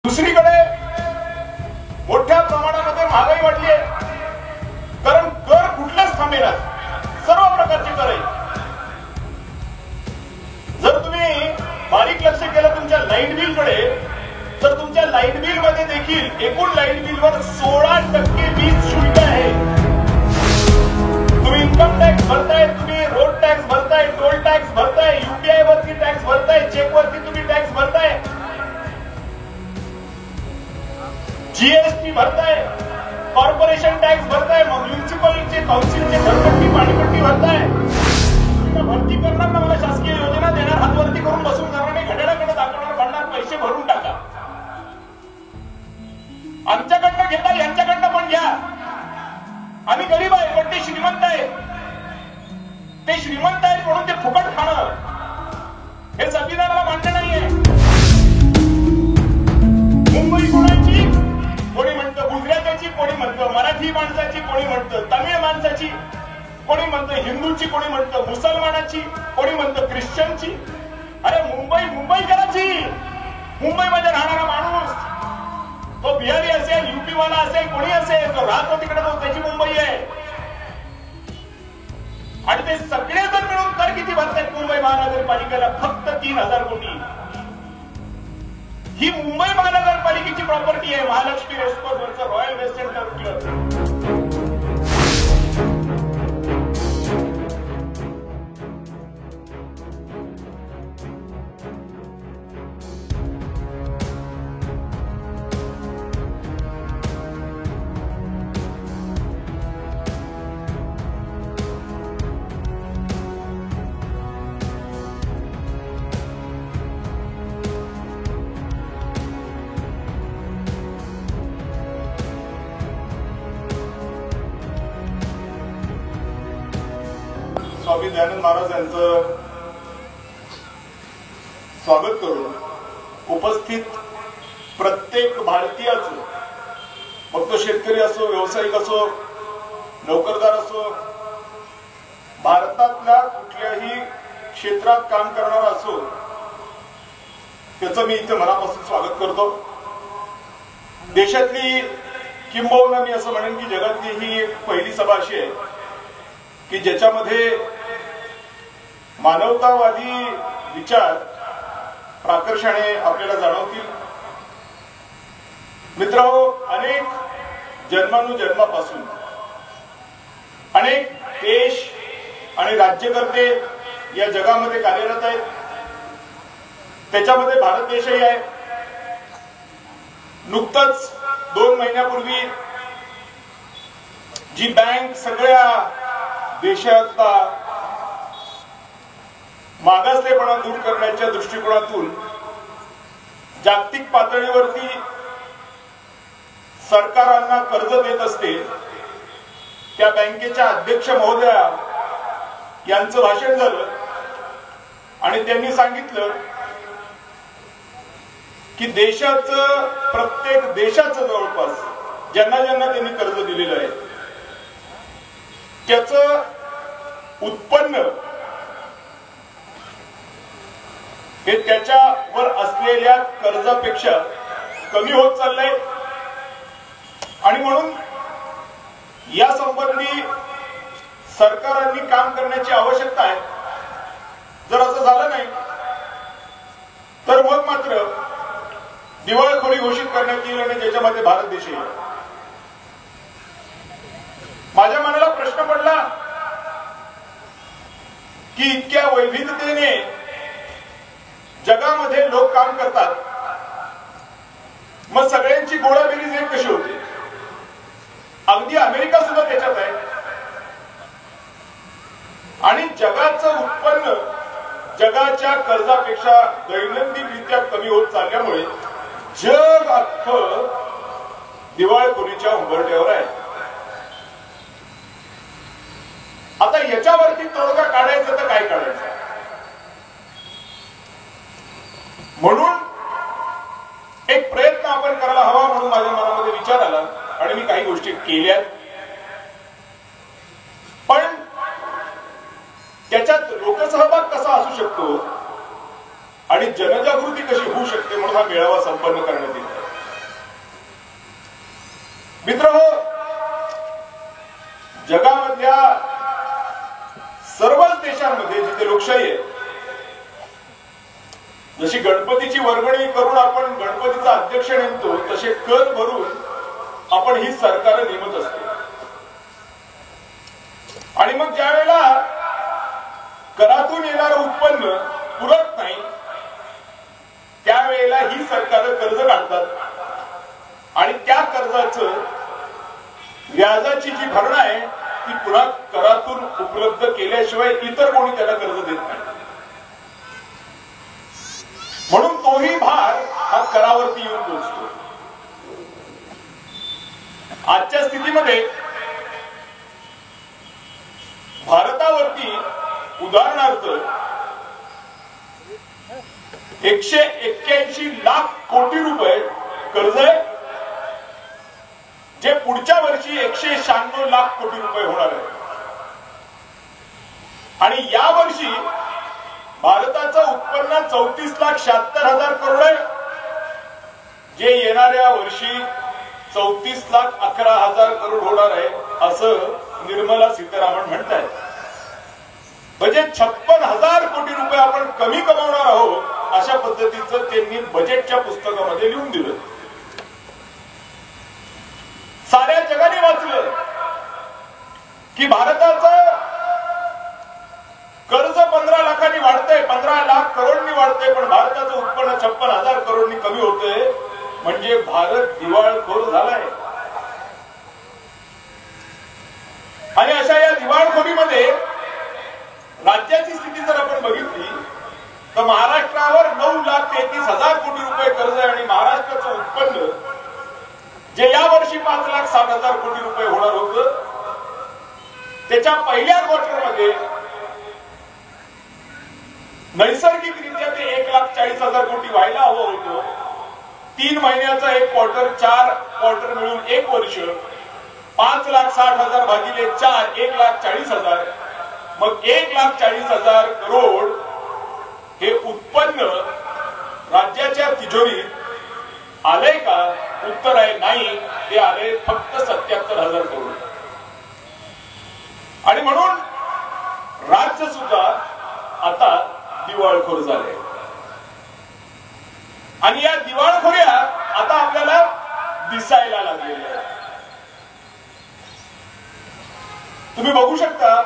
दुसरीकडे मोठ्या प्रमाणामध्ये महागाई वाढली आहे, कारण कर कुठल्याच थांबेना, सर्व प्रकारचे कर आहेत. जर तुम्ही बारीक लक्ष केलं तुमच्या लाईट बिल कडे, तर तुमच्या लाईट बिल मध्ये देखील एकूण लाईट बिलवर 16% वीज शुल्क आहे. तुम्ही इन्कम टॅक्स भरताय, तुम्ही रोड टॅक्स भरताय, टोल टॅक्स भरताय, यूपीआय वरती टॅक्स भरताय, चेक वरती तुम्ही टॅक्स भरताय, जीएसटी भरताय, कॉर्पोरेशन टॅक्स भरताय, म्युनिसिपलचे काउन्सिलचे घरपट्टी पाणीपट्टी भरताय. भरती करणार ना, मला शासकीय योजना देणार, हात वरती करून बसून करणार नाही, घड्याळाकडे दाखवणार, म्हणणार पैसे भरून टाका. आमच्याकडनं घेता, यांच्याकडनं पण घ्या. आम्ही गरीब आहे पण ते श्रीमंत आहे. ते श्रीमंत आहेत म्हणून ते फुकट खाणं हे संविधानाला मान्य नाहीये. मुंबई कोणाची? कोणी म्हणतं गुजराताची, कोणी म्हणतं मराठी माणसाची, कोणी म्हणतं तमिळ माणसाची, कोणी म्हणतं हिंदूची, कोणी म्हणतं मुसलमानाची, कोणी म्हणतं ख्रिश्चनची. अरे मुंबई मुंबईकराची, मुंबईमध्ये राहणारा माणूस, तो बिहारी असेल, युपी वाला असेल, कोणी असेल, तो राहतो तिकडे, तो त्याची मुंबई आहे. आणि ते सगळेजण मिळून कर किती भरतायत मुंबई महानगरपालिकेला? फक्त 3000 कोटी. ही मुंबई महानगरपालिकेची प्रॉपर्टी आहे. महालक्ष्मी रेसकोर्स वरचं royal western turf club. Swami Dayanand Maharaj यांचं स्वागत करून उपस्थित प्रत्येक भारतीयाचं, मग तो शेतकरी असो, व्यावसायिक असो, नोकरदार असो, भारतातल्या कुठल्याही क्षेत्रात काम करणारा असो, त्याचं मी इथे मनापासून स्वागत करतो. देशातली किंबहुना मी असं म्हणेन की जगातली ही एक पहिली सभा अशी आहे की ज्याच्यामध्ये मानवतावादी विचार प्राकर्षाने आपल्याला जाणवतील. मित्रांनो, अनेक जन्मानुजन्मापासून अनेक देश आणि राज्यकर्ते या जगामध्ये कार्यरत आहेत. त्याच्यामध्ये भारत देशही आहे. नुकतंच 2 महिन्यापूर्वी जी बँक सगळ्या देशातला मागासलेपणा दूर करण्याच्या दृष्टिकोनातून जागतिक पातळीवरती सरकारांना कर्ज देत असते, त्या बँकेच्या अध्यक्ष महोदया यांचं भाषण झालं आणि त्यांनी सांगितलं की देशाचं, प्रत्येक देशाचं जवळपास ज्यांना ज्यांना त्यांनी कर्ज दिलेलं आहे त्याचं उत्पन्न हे त्याच्यावर असलेल्या कर्जापेक्षा कमी होत चाललंय. आणि म्हणून या संबंधी सरकारांनी काम करण्याची आवश्यकता आहे. जर असं झालं नाही तर मग मात्र दिवाळखोरी घोषित करण्यात येईल आणि ज्याच्यामध्ये भारत देश येईल. माझ्या मनाला प्रश्न पडला की इतक्या वैविध्यतेने जगामध्ये लोक काम करतात, मग सगळ्यांची गोळाबेरीज एक कशी होते? अगदी अमेरिका सुद्धा त्याच्यात आहे. आणि जगाचं उत्पन्न जगाच्या कर्जापेक्षा दैनंदिनरित्या कमी होत चालल्यामुळे जग अख्खं दिवाळखोरीच्या उंबरठ्यावर आहे. आता याच्यावरती तोडगा काढायचा तर काय काढायचं? म्हणून एक प्रयत्न आपण करायला हवा म्हणून माझ्या मनामध्ये विचार आला आणि मी काही गोष्टी केल्या. पण त्याच्यात लोकसहभाग कसा असू शकतो आणि जनजागृती कशी होऊ शकते म्हणून हा मेळावा संपन्न करण्यात येईल. लोकशाही आहे. जशी गणपतीची वर्गणी करून आपण गणपतीचा अध्यक्ष नेमतो, तसे कर भरून आपण ही सरकार नेमत असतो. आणि मग ज्या वेळेला करातून येणारं उत्पन्न पुरत नाही, त्यावेळेला ही सरकार कर्ज काढतात आणि त्या कर्जाचं व्याजाची जी भरणा आहे ती पुन्हा करातून उपलब्ध केल्याशिवाय इतर कोणी त्याला कर्ज देत नाही. म्हणून तोही भार हा करावरती येऊन पोहोचतो. आजच्या स्थितीमध्ये भारतावरती उदाहरणार्थ 181 लाख कोटी रुपये कर्ज आहे, जे पुढच्या वर्षी 196 लाख कोटी रुपये होणार आहे. आणि या वर्षी भारताचं उत्पन्न 34,76,000 करोड आहे, जे येणाऱ्या वर्षी 34,11,000 करोड होणार आहे असं निर्मला सीतारामन म्हणतायत. म्हणजे 56,000 कोटी रुपये आपण कमी कमावणार आहोत अशा पद्धतीचं त्यांनी बजेटच्या पुस्तकामध्ये लिहून दिलं. साऱ्या जगाने वाचलं की भारताचं कर्ज 15 लाखांनी वाढतंय, 15 लाख करोडनी वाढतंय, पण भारताचं उत्पन्न 56,000 करोडनी कमी होतंय. म्हणजे भारत दिवाळखोर झालाय. आणि अशा या दिवाळखोरीमध्ये राज्याची स्थिती जर आपण बघितली तर महाराष्ट्रावर 9,33,000 कोटी रुपये कर्ज आहे आणि महाराष्ट्राचं उत्पन्न जे या वर्षी 5,60,000 कोटी रुपये होणार होतं, त्याच्या पहिल्या क्वार्टरमध्ये नैसर्गिकरित्या ते 1,40,000 कोटी व्हायला हवं होतं. 3 महिन्याचा एक क्वार्टर, 4 क्वार्टर मिळून 1 वर्ष, 5,60,000 भागिले 4, 1,40,000. मग 1,40,000 करोड हे उत्पन्न राज्याच्या तिजोरीत आलंय का? उत्तर आहे नाही. ते आले फक्त 77,000 करोड. आणि म्हणून राज्य सुद्धा आता दिवाळखोर झाले. आणि या दिवाळखोऱ्या आता आपल्याला दिसायला लागलेल्या आहेत. तुम्ही बघू शकता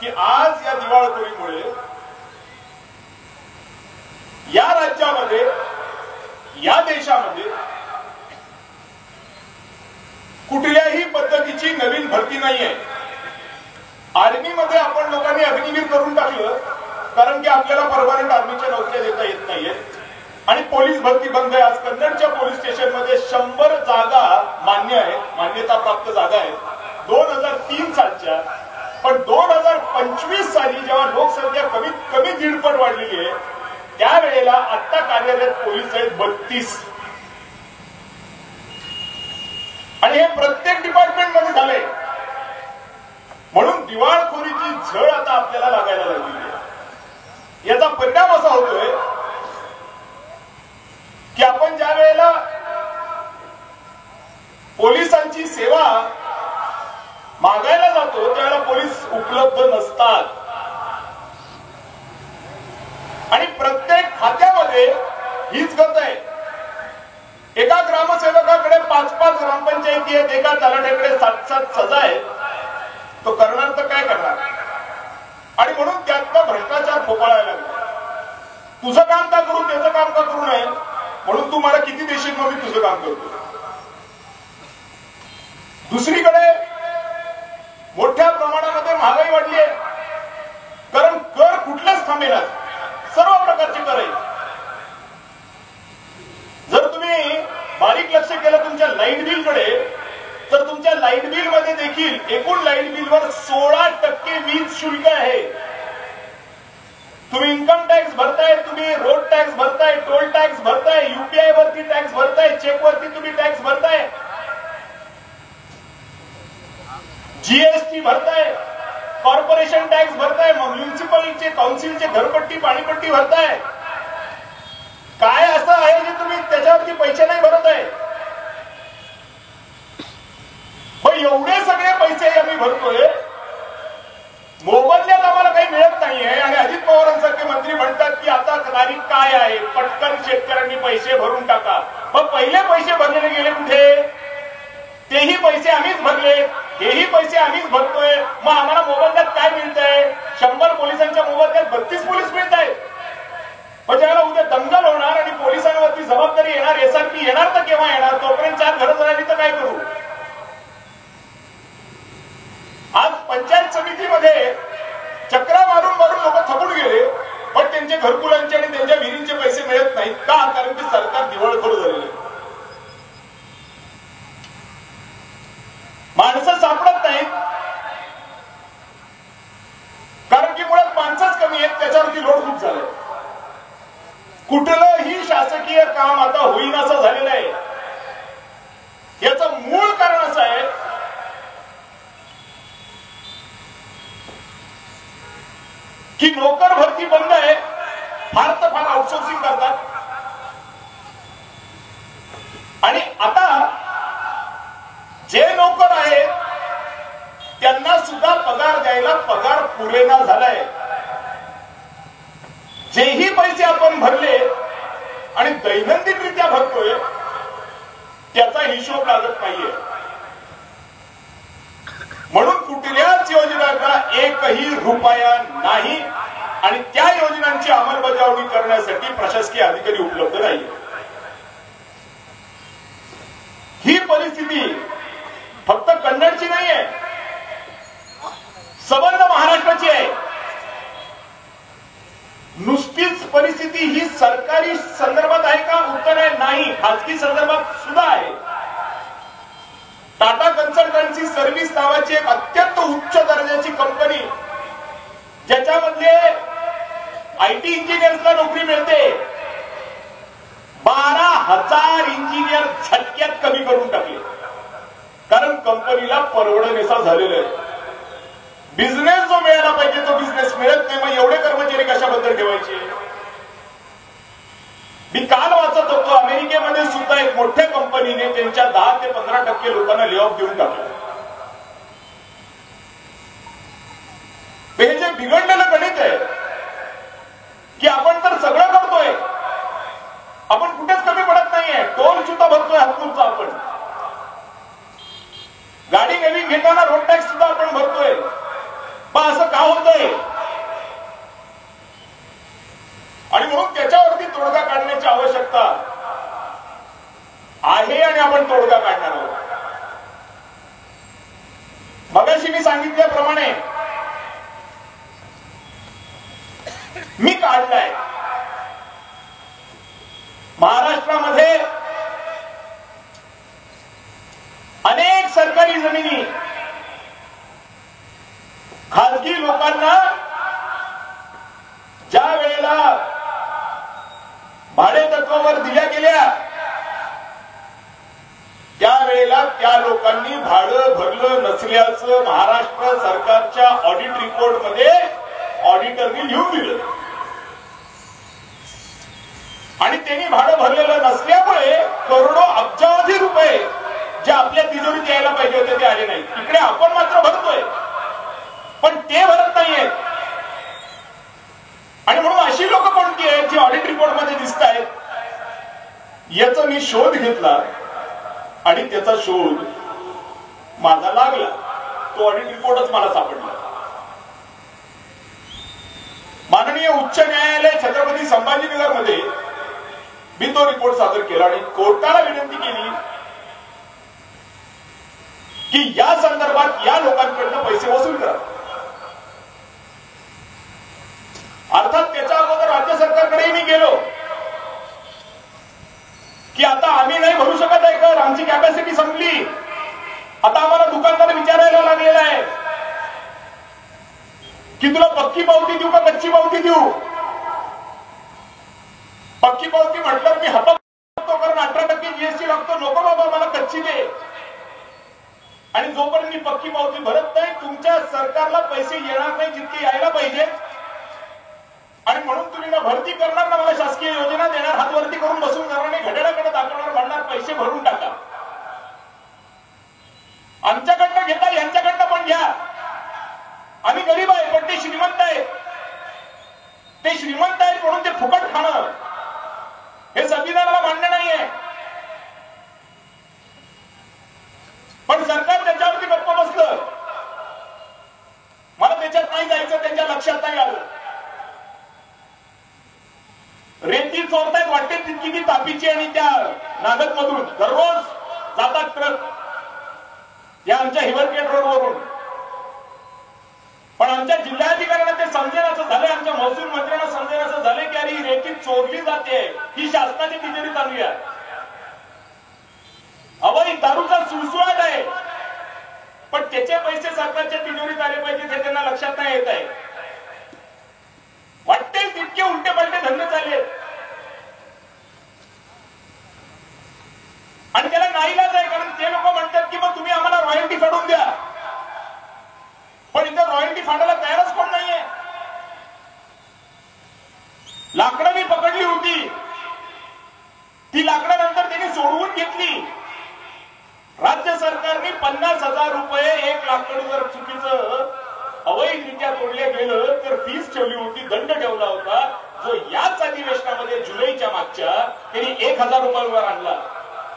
की आज या दिवाळखोरीमुळे या राज्यामध्ये, या देशामध्ये कुठल्याही पद्धतीची नवीन भरती नाहीये. आर्मीमध्ये आपण लोकांनी अग्निवीर करून टाकलं कारण की आपल्याला परमनंट आर्मीच्या नोकऱ्या देता येत नाहीयेत. आणि पोलीस भरती बंद आहे. आज कन्नडच्या पोलीस स्टेशन मध्ये 100 जागा मान्य आहेत, मान्यता प्राप्त जागा आहेत 2003 सालच्या. पण 2025 साली जेव्हा लोकसंख्या कमीत कमी 1.5 पट वाढलेली आहे, त्यावेळेला आता कार्यरत पोलीस आहेत 32. आणि हे प्रत्येक डिपार्टमेंट मध्ये झालंय. म्हणून दिवाळखोरीची झळ आता आपल्याला लागायला लागलेली आहे. याचा परिणाम असा होतोय की आपण ज्या वेळेला पोलिसांची सेवा मागायला जातो त्यावेळेला पोलीस उपलब्ध नसतात. आणि प्रत्येक खात्यामध्ये हीच गत आहे. एका ग्रामसेवकाकडे 5-5 ग्रामपंचायती आहेत, एका तलाठ्याकडे 7-7 सजा आहेत. तो करणार तर काय करणार? आणि म्हणून त्यातनं भ्रष्टाचार फोपाळायला लागला. तुझं काम का करू, त्याचं काम का करू नये, म्हणून तू मला किती देशील मग मी तुझं काम करतो. दुसरीकडे मोठ्या प्रमाणामध्ये महागाई वाढली आहे. कारण कर कुठल्याच थांबेनात, सर्व प्रकारचे कर आहेत. जर तुम्ही बारीक लक्ष केलं तुमच्या लाईट बिल कडे, तर तुमच्या लाईट बिल मध्ये देखील एकूण लाईट बिलवर 16% वीज शुल्क आहे. तुम्ही इन्कम टॅक्स भरताय, तुम्ही रोड टॅक्स भरताय, टोल टॅक्स भरताय, यूपीआय वरती टॅक्स भरताय, चेक वरती तुम्ही टॅक्स भरताय, जीएसटी भरताय, कॉर्पोरेशन टॅक्स भरताय, म्युनिसिपलचे काउन्सिलचे घरपट्टी पाणीपट्टी भरताय. काय असं आहे जे तुम्ही त्याच्यावरती पैसे नाही भरत आहे? मग एवढे सगळे पैसे आम्ही भरतोय, मोबदल्यात आम्हाला काही मिळत नाहीये आणि आम्हीच भरले, हेही पैसे आम्हीच भरतोय, मग आम्हाला मोबदल्यात काय मिळतंय? 100 पोलिसांच्या मोबदल्यात 32 पोलीस मिळत आहेत. पण ज्याला उद्या दंगल होणार आणि पोलिसांवरती जबाबदारी येणार, SRP येणार तर केव्हा येणार? तोपर्यंत 4 घरं जळाली तर काय करू? आज पंचायत समितीमध्ये चक्रा मारून मारून लोक थकून गेले, पण त्यांचे घरकुलांचे आणि त्यांच्या विहिरींचे पैसे मिळत नाहीत का? कारण की सरकार दिवाळखोर झालेलं आहे. माणसं सापडत नाहीत कारण की मुळात माणसंच कमी आहेत, त्याच्यावरती लोड खूप झालाय. कुठलंही शासकीय काम आता होईन असं झालेलं आहे. याचं मूळ कारण असं आहे की नोकर भरती बंद आहे, फार तर फार आउटसोर्सिंग करतात. आणि आता जे नोकर आहेत त्यांना सुद्धा पगार द्यायला पगार पुरेना झालाय. जेही पैसे आपण भरले आणि दैनंदिनरित्या भरतोय त्याचा हिशोब लागत नाहीये. म्हणून कुठल्याच योजनांना एकही रुपया नाही आणि त्या योजनांची अंमलबजावणी करण्यासाठी प्रशासकीय अधिकारी उपलब्ध नाही. ही परिस्थिती फक्त कन्नडची नाहीये, सबंध महाराष्ट्राची आहे. नुसतीच परिस्थिती ही सरकारी संदर्भात आहे का? उत्तर आहे नाही, खाजगी संदर्भात सुद्धा आहे. टाटा कन्सल्टन्सी सर्व्हिस नावाची एक अत्यंत उच्च दर्जाची कंपनी, ज्याच्यामध्ये IT इंजिनियर्सला नोकरी मिळते, 12,000 इंजिनियर झटक्यात कमी करून टाकले. कारण कंपनीला परवडणेसा झालेलं आहे. बिझनेस जो मिळाला पाहिजे तो बिझनेस मिळत नाही. मग एवढे कर्मचारी कशाबद्दल ठेवायचे? मी काल वाचत होतो, अमेरिकेमध्ये सुद्धा एक मोठ्या कंपनीने त्यांच्या 10 ते 15% लोकांना ले ऑफ देऊन टाकलं. हे जे बिघडलेलं गणित आहे की आपण तर सगळं करतोय, आपण कुठेच कमी पडत नाहीये. टोल सुद्धा भरतोय हातूनचा, आपण गाडी नवीन घेताना रोड टॅक्स सुद्धा आपण भरतोय. पण असं का होतंय? आणि म्हणून त्याच्यावरती तोडगा काढण्याची आवश्यकता आहे आणि आपण तोडगा काढणार आहोत. मगाशी मी सांगितल्याप्रमाणे मी काढलाय महाराष्ट्रामध्ये अनेक सरकारी जमिनी खाजगी लोकांना ज्या वेळेला भाडे तत्वावर दिल्या गेल्या त्यावेळेला त्या लोकांनी भाडं भरलं नसल्याचं महाराष्ट्र सरकारच्या ऑडिट रिपोर्ट मध्ये ऑडिटरनी लिहून दिलं. आणि त्यांनी भाडं भरलेलं नसल्यामुळे करोडो अब्जावधी रुपये जे आपल्या तिजोरीत यायला पाहिजे होते ते आले नाहीत. इकडे आपण मात्र भरतोय, पण ते भरत नाहीये. आणि म्हणून अशी लोक कोणती आहेत जी ऑडिट रिपोर्ट मध्ये दिसत आहेत? याचा मी शोध घेतला आणि त्याचा शोध माझा लागला. तो ऑडिट रिपोर्टच मला सापडला. माननीय उच्च न्यायालय छत्रपती संभाजीनगर मध्ये मी तो रिपोर्ट सादर केला आणि कोर्टाला विनंती केली की या संदर्भात या लोकांकडनं पैसे वसूल करा. अर्थात त्याच्या अगोदर राज्य सरकारकडेही मी गेलो की आता आम्ही नाही भरू शकत आहे कर, आमची कॅपॅसिटी संपली. आता आम्हाला दुकानदार विचारायला लागलेला आहे की तुला पक्की पावती देऊ का कच्ची पावती देऊ? पक्की पावती म्हटलं मी हप्ता कारण 18% GST लागतो. नको बाबा, मला कच्ची दे. आणि जोपर्यंत मी पक्की पावती भरत नाही तुमच्या सरकारला पैसे येणार नाही जितके यायला पाहिजे. आणि म्हणून तुम्ही ना भरती करणार ना मला शासकीय योजना देणार, हातवरती करून बसून जाणार नाही, घड्याळाकडे दाखवणार, म्हणणार पैसे भरून टाका. आमच्याकडनं घेता यांच्याकडनं पण घ्या. आम्ही गरीब आहे पण ते श्रीमंत आहेत. ते श्रीमंत आहेत म्हणून ते फुकट खाणं हे संविधानाला मान्य नाहीये. पण सरकार किती तापीची आणि त्या नागद मधून दररोज जातात ट्रक या आमच्या हिवरखेड रोडवरून. पण आमच्या जिल्हाधिकाऱ्यांना ते समजेल असं झालंय, आमच्या महसूल मंत्र्यांना समजेल असं झालंय की अरे रेती चोरली जाते, ही शासनाची तिजोरी चालू आहे. अवैध दारूचा सुळसुळाट आहे, पण त्याचे पैसे सरकारच्या तिजोरीत आले पाहिजे हे त्यांना लक्षात नाही येत आहे. वाटेल तितके उलटे पलटे धंदे चालले आणि त्याला नाईलाज आहे, कारण ते लोक म्हणतात की मग तुम्ही आम्हाला रॉयल्टी फेडून द्या. पण इथं रॉयल्टी फाडायला तयारच कोण नाहीये. लाकडं मी पकडली होती, ती लाकडं नंतर त्यांनी सोडवून घेतली. राज्य सरकारने 50,000 रुपये एक लाकड जर चुकीचं अवैधरित्या तोडले गेलं तर फीस ठेवली होती, दंड ठेवला होता, जो याच अधिवेशनामध्ये जुलैच्या मागच्या त्यांनी 1,000 रुपयांवर आणला.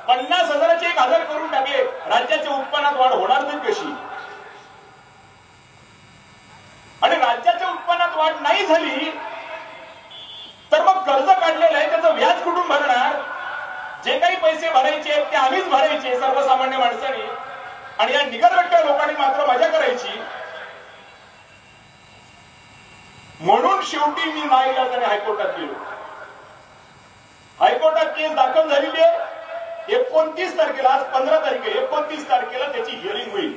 50,000चे 1,000 करून टाकले. राज्याच्या उत्पन्नात वाढ होणार नाही कशी? आणि राज्याच्या उत्पन्नात वाढ नाही झाली तर मग कर्ज काढलेलं आहे त्याचं व्याज कुठून भरणार? जे काही पैसे भरायचे ते आम्हीच भरायचे सर्वसामान्य माणसाने, आणि या निगरगट्ट्या लोकांनी मात्र मजा करायची. म्हणून शेवटी मी नाईलाजाने हायकोर्टात गेलो. हायकोर्टात केस दाखल झालेली आहे. 29 तारखेला, आज 15 तारीख आहे, 29 तारखेला त्याची हिअरिंग होईल.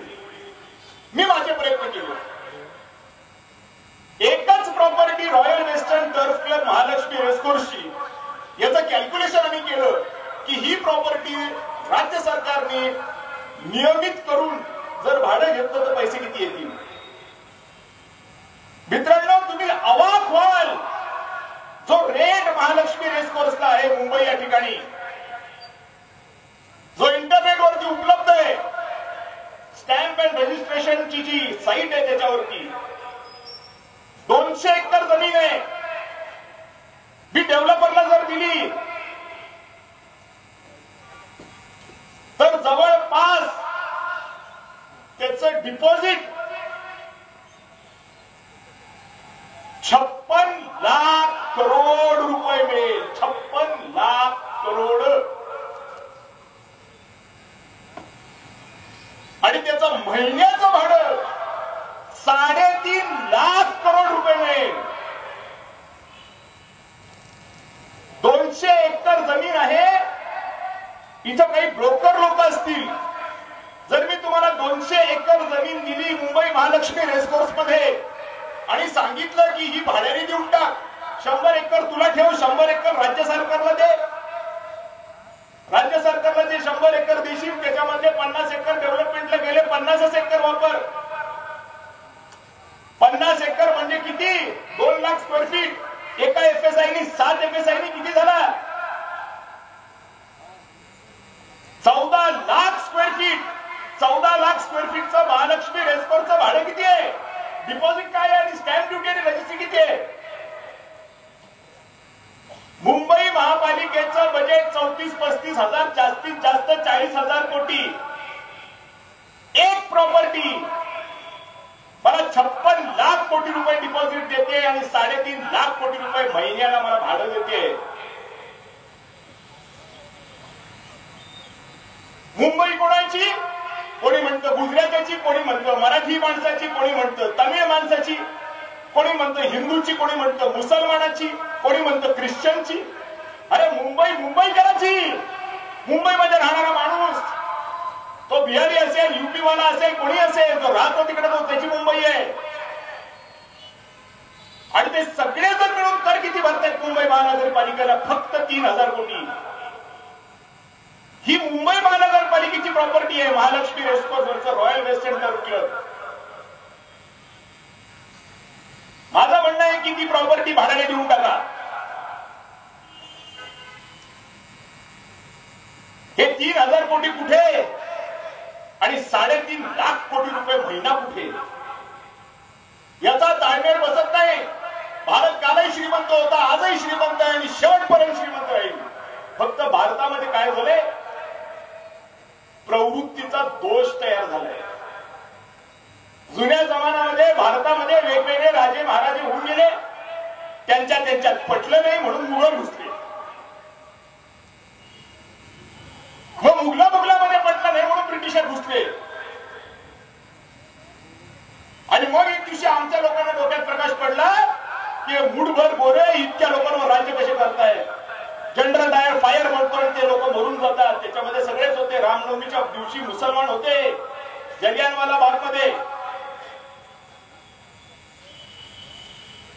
मी माझे प्रयत्न केले. एकच property royal western turf club Mahalaxmi रेसकोर्सची, याचं कॅल्क्युलेशन आम्ही केलं की ही प्रॉपर्टी राज्य सरकारने नियमित करून जर भाडं घेतलं तर पैसे किती येतील. मित्रांनो, तुम्ही अवाक व्हाल. जो रेट महालक्ष्मी रेसकोर्सला आहे मुंबई या ठिकाणी, जो इंटरनेटवरती उपलब्ध आहे, स्टॅम्प अँड रजिस्ट्रेशनची जी साईट आहे त्याच्यावरती 200 एकर जमीन आहे. मी डेव्हलपरला जर दिली तर जवळपास त्याचं डिपॉझिट 56 लाख करोड रुपये मिळेल. 56 लाख करोड. आणि त्याचं महिन्याचं भाडं 3.5 लाख करोड रुपये मिळेल. 200 एकर जमीन आहे. इथं काही ब्रोकर लोक असतील, जर मी तुम्हाला 200 एकर जमीन दिली मुंबई महालक्ष्मी रेसकोर्स मध्ये आणि सांगितलं की ही भाड्याने देऊन टाक, 100 एकर तुला ठेव, 100 एकर राज्य सरकारला दे. राज्य सरकारला जे 100 एकर देशील त्याच्यामध्ये 50 एकर डेव्हलपमेंटला गेले, 50 एकर वापर. 50 एकर म्हणजे किती? 2 लाख स्क्वेअर फीट. एका एफएसआयनी 7 एफएसआयनी किती झाला? 14 lakh square feet. 14 lakh square फीटचं महालक्ष्मी रेसकोर्सचं भाडं किती आहे? डिपॉझिट काय आहे आणि स्टॅम्प ड्युटी आणि रजिस्ट्री किती आहे? मुंबई महापालिकेचं बजेट 34-35 हजार, जास्तीत जास्त 40,000 कोटी. एक प्रॉपर्टी मला 56 लाख कोटी रुपये डिपॉझिट देते आणि 3.5 लाख कोटी रुपये महिन्याला मला भाडं देते. मुंबई कोणाची? कोणी म्हणतं गुजरात्याची, कोणी म्हणतं मराठी माणसाची, कोणी म्हणतं तमिळ माणसाची, कोणी म्हणतं हिंदूची, कोणी म्हणतं मुसलमानाची, कोणी म्हणतं ख्रिश्चनची. अरे मुंबई मुंबईकराची. मुंबईमध्ये राहणारा माणूस, तो बिहारी असेल, युपी वाला असेल, कोणी असेल, जो राहतो तिकडे तो त्याची मुंबई आहे. आणि ते सगळे जर मिळून कर किती भरतायत मुंबई महानगरपालिकेला? फक्त 3,000 कोटी. ही मुंबई महानगरपालिकेची प्रॉपर्टी आहे महालक्ष्मी रेसकोर्सवरचं रॉयल वेस्टर्न टर्फ क्लब. माझं म्हणणं आहे की ती प्रॉपर्टी भाड्याने देऊन टाका. हे 3,000 कोटी कुठे आणि 3.5 लाख कोटी रुपये महिना कुठे? याचा ताळमेळ बसत नाही. भारत कालही श्रीमंत होता, आजही श्रीमंत आहे आणि शेवटपर्यंत श्रीमंत राहील. फक्त भारतामध्ये काय झालंय? प्रवृत्तीचा दोष तयार झालाय. जुन्या जमान्यामध्ये भारतामध्ये वेगवेगळे राजे महाराजे होऊन गेले, त्यांच्यात पटलं नाही म्हणून मुळं घुसले. मग मुघलामध्ये पटलं नाही म्हणून ब्रिटिशर घुसले. आणि मग एक दिवशी आमच्या लोकांना डोक्यात प्रकाश पडला की मुठभर गोरे इतक्या लोकांवर राज्य कसे करतायत. जनरल डायर फायर म्हणतो आणि ते लोक मरून जातात. त्याच्यामध्ये सगळेच होते. रामनवमीच्या दिवशी मुसलमान होते जलियानवाला बागमध्ये.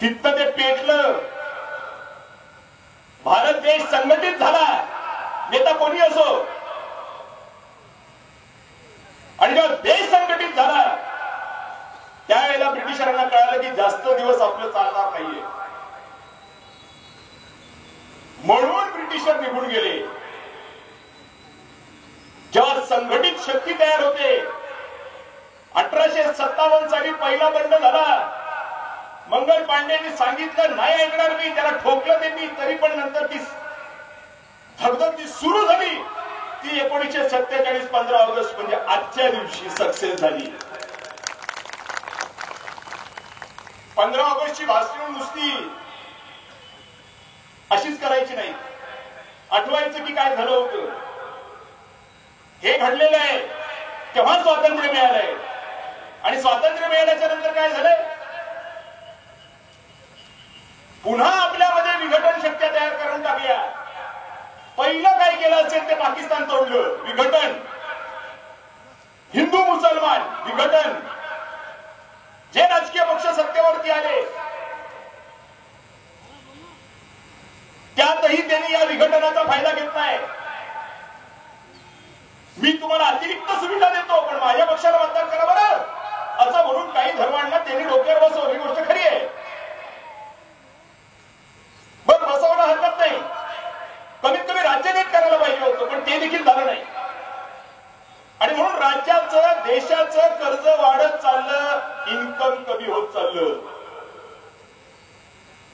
तिथं ते पेटलं. भारत देश संघटित झाला, नेता कोणी असो. आणि जेव्हा देश संघटित झाला त्यावेळेला ब्रिटिशरांना कळालं की जास्त दिवस आपलं चालणार नाहीये. म्हणून ब्रिटिशर निघून गेले. जेव्हा संघटित शक्ती तयार होते, 1857 साली पहिला बंड झाला. मंगल पांडेंनी सांगितलं नाही ऐकणार मी, त्याला ठोकलं त्यांनी, तरी पण नंतर ती धगधग जी सुरू झाली ती 1947 15 ऑगस्ट म्हणजे आजच्या दिवशी सक्सेस झाली. 15 ऑगस्टची भाषण नुसती अशीच करायची नाही. आठवायचं की काय झालं होतं, हे घडलेलं आहे. तेव्हा स्वातंत्र्य मिळालंय. आणि स्वातंत्र्य मिळाल्याच्या नंतर काय झालंय, पुन्हा आपल्यामध्ये विघटन शक्त्या तयार करून टाकल्या. पहिलं काय केलं असेल ते पाकिस्तान तोडलं, विघटन. हिंदू मुसलमान विघटन. जे राजकीय पक्ष सत्तेवरती आले त्यातही त्यांनी या विघटनाचा फायदा घेत नाही. मी तुम्हाला अतिरिक्त सुविधा देतो पण माझ्या पक्षाला मतदान करा बरं, असं म्हणून काही धर्मांना त्यांनी डोक्यावर बसवली. ही गोष्ट खरी आहे. बरं, बसवणं हरकत नाही. कमीत कमी राज्य नीट करायला पाहिजे होतं, पण ते देखील झालं नाही. आणि म्हणून राज्याचं देशाचं कर्ज वाढत चाललं, इन्कम कमी होत चाललं.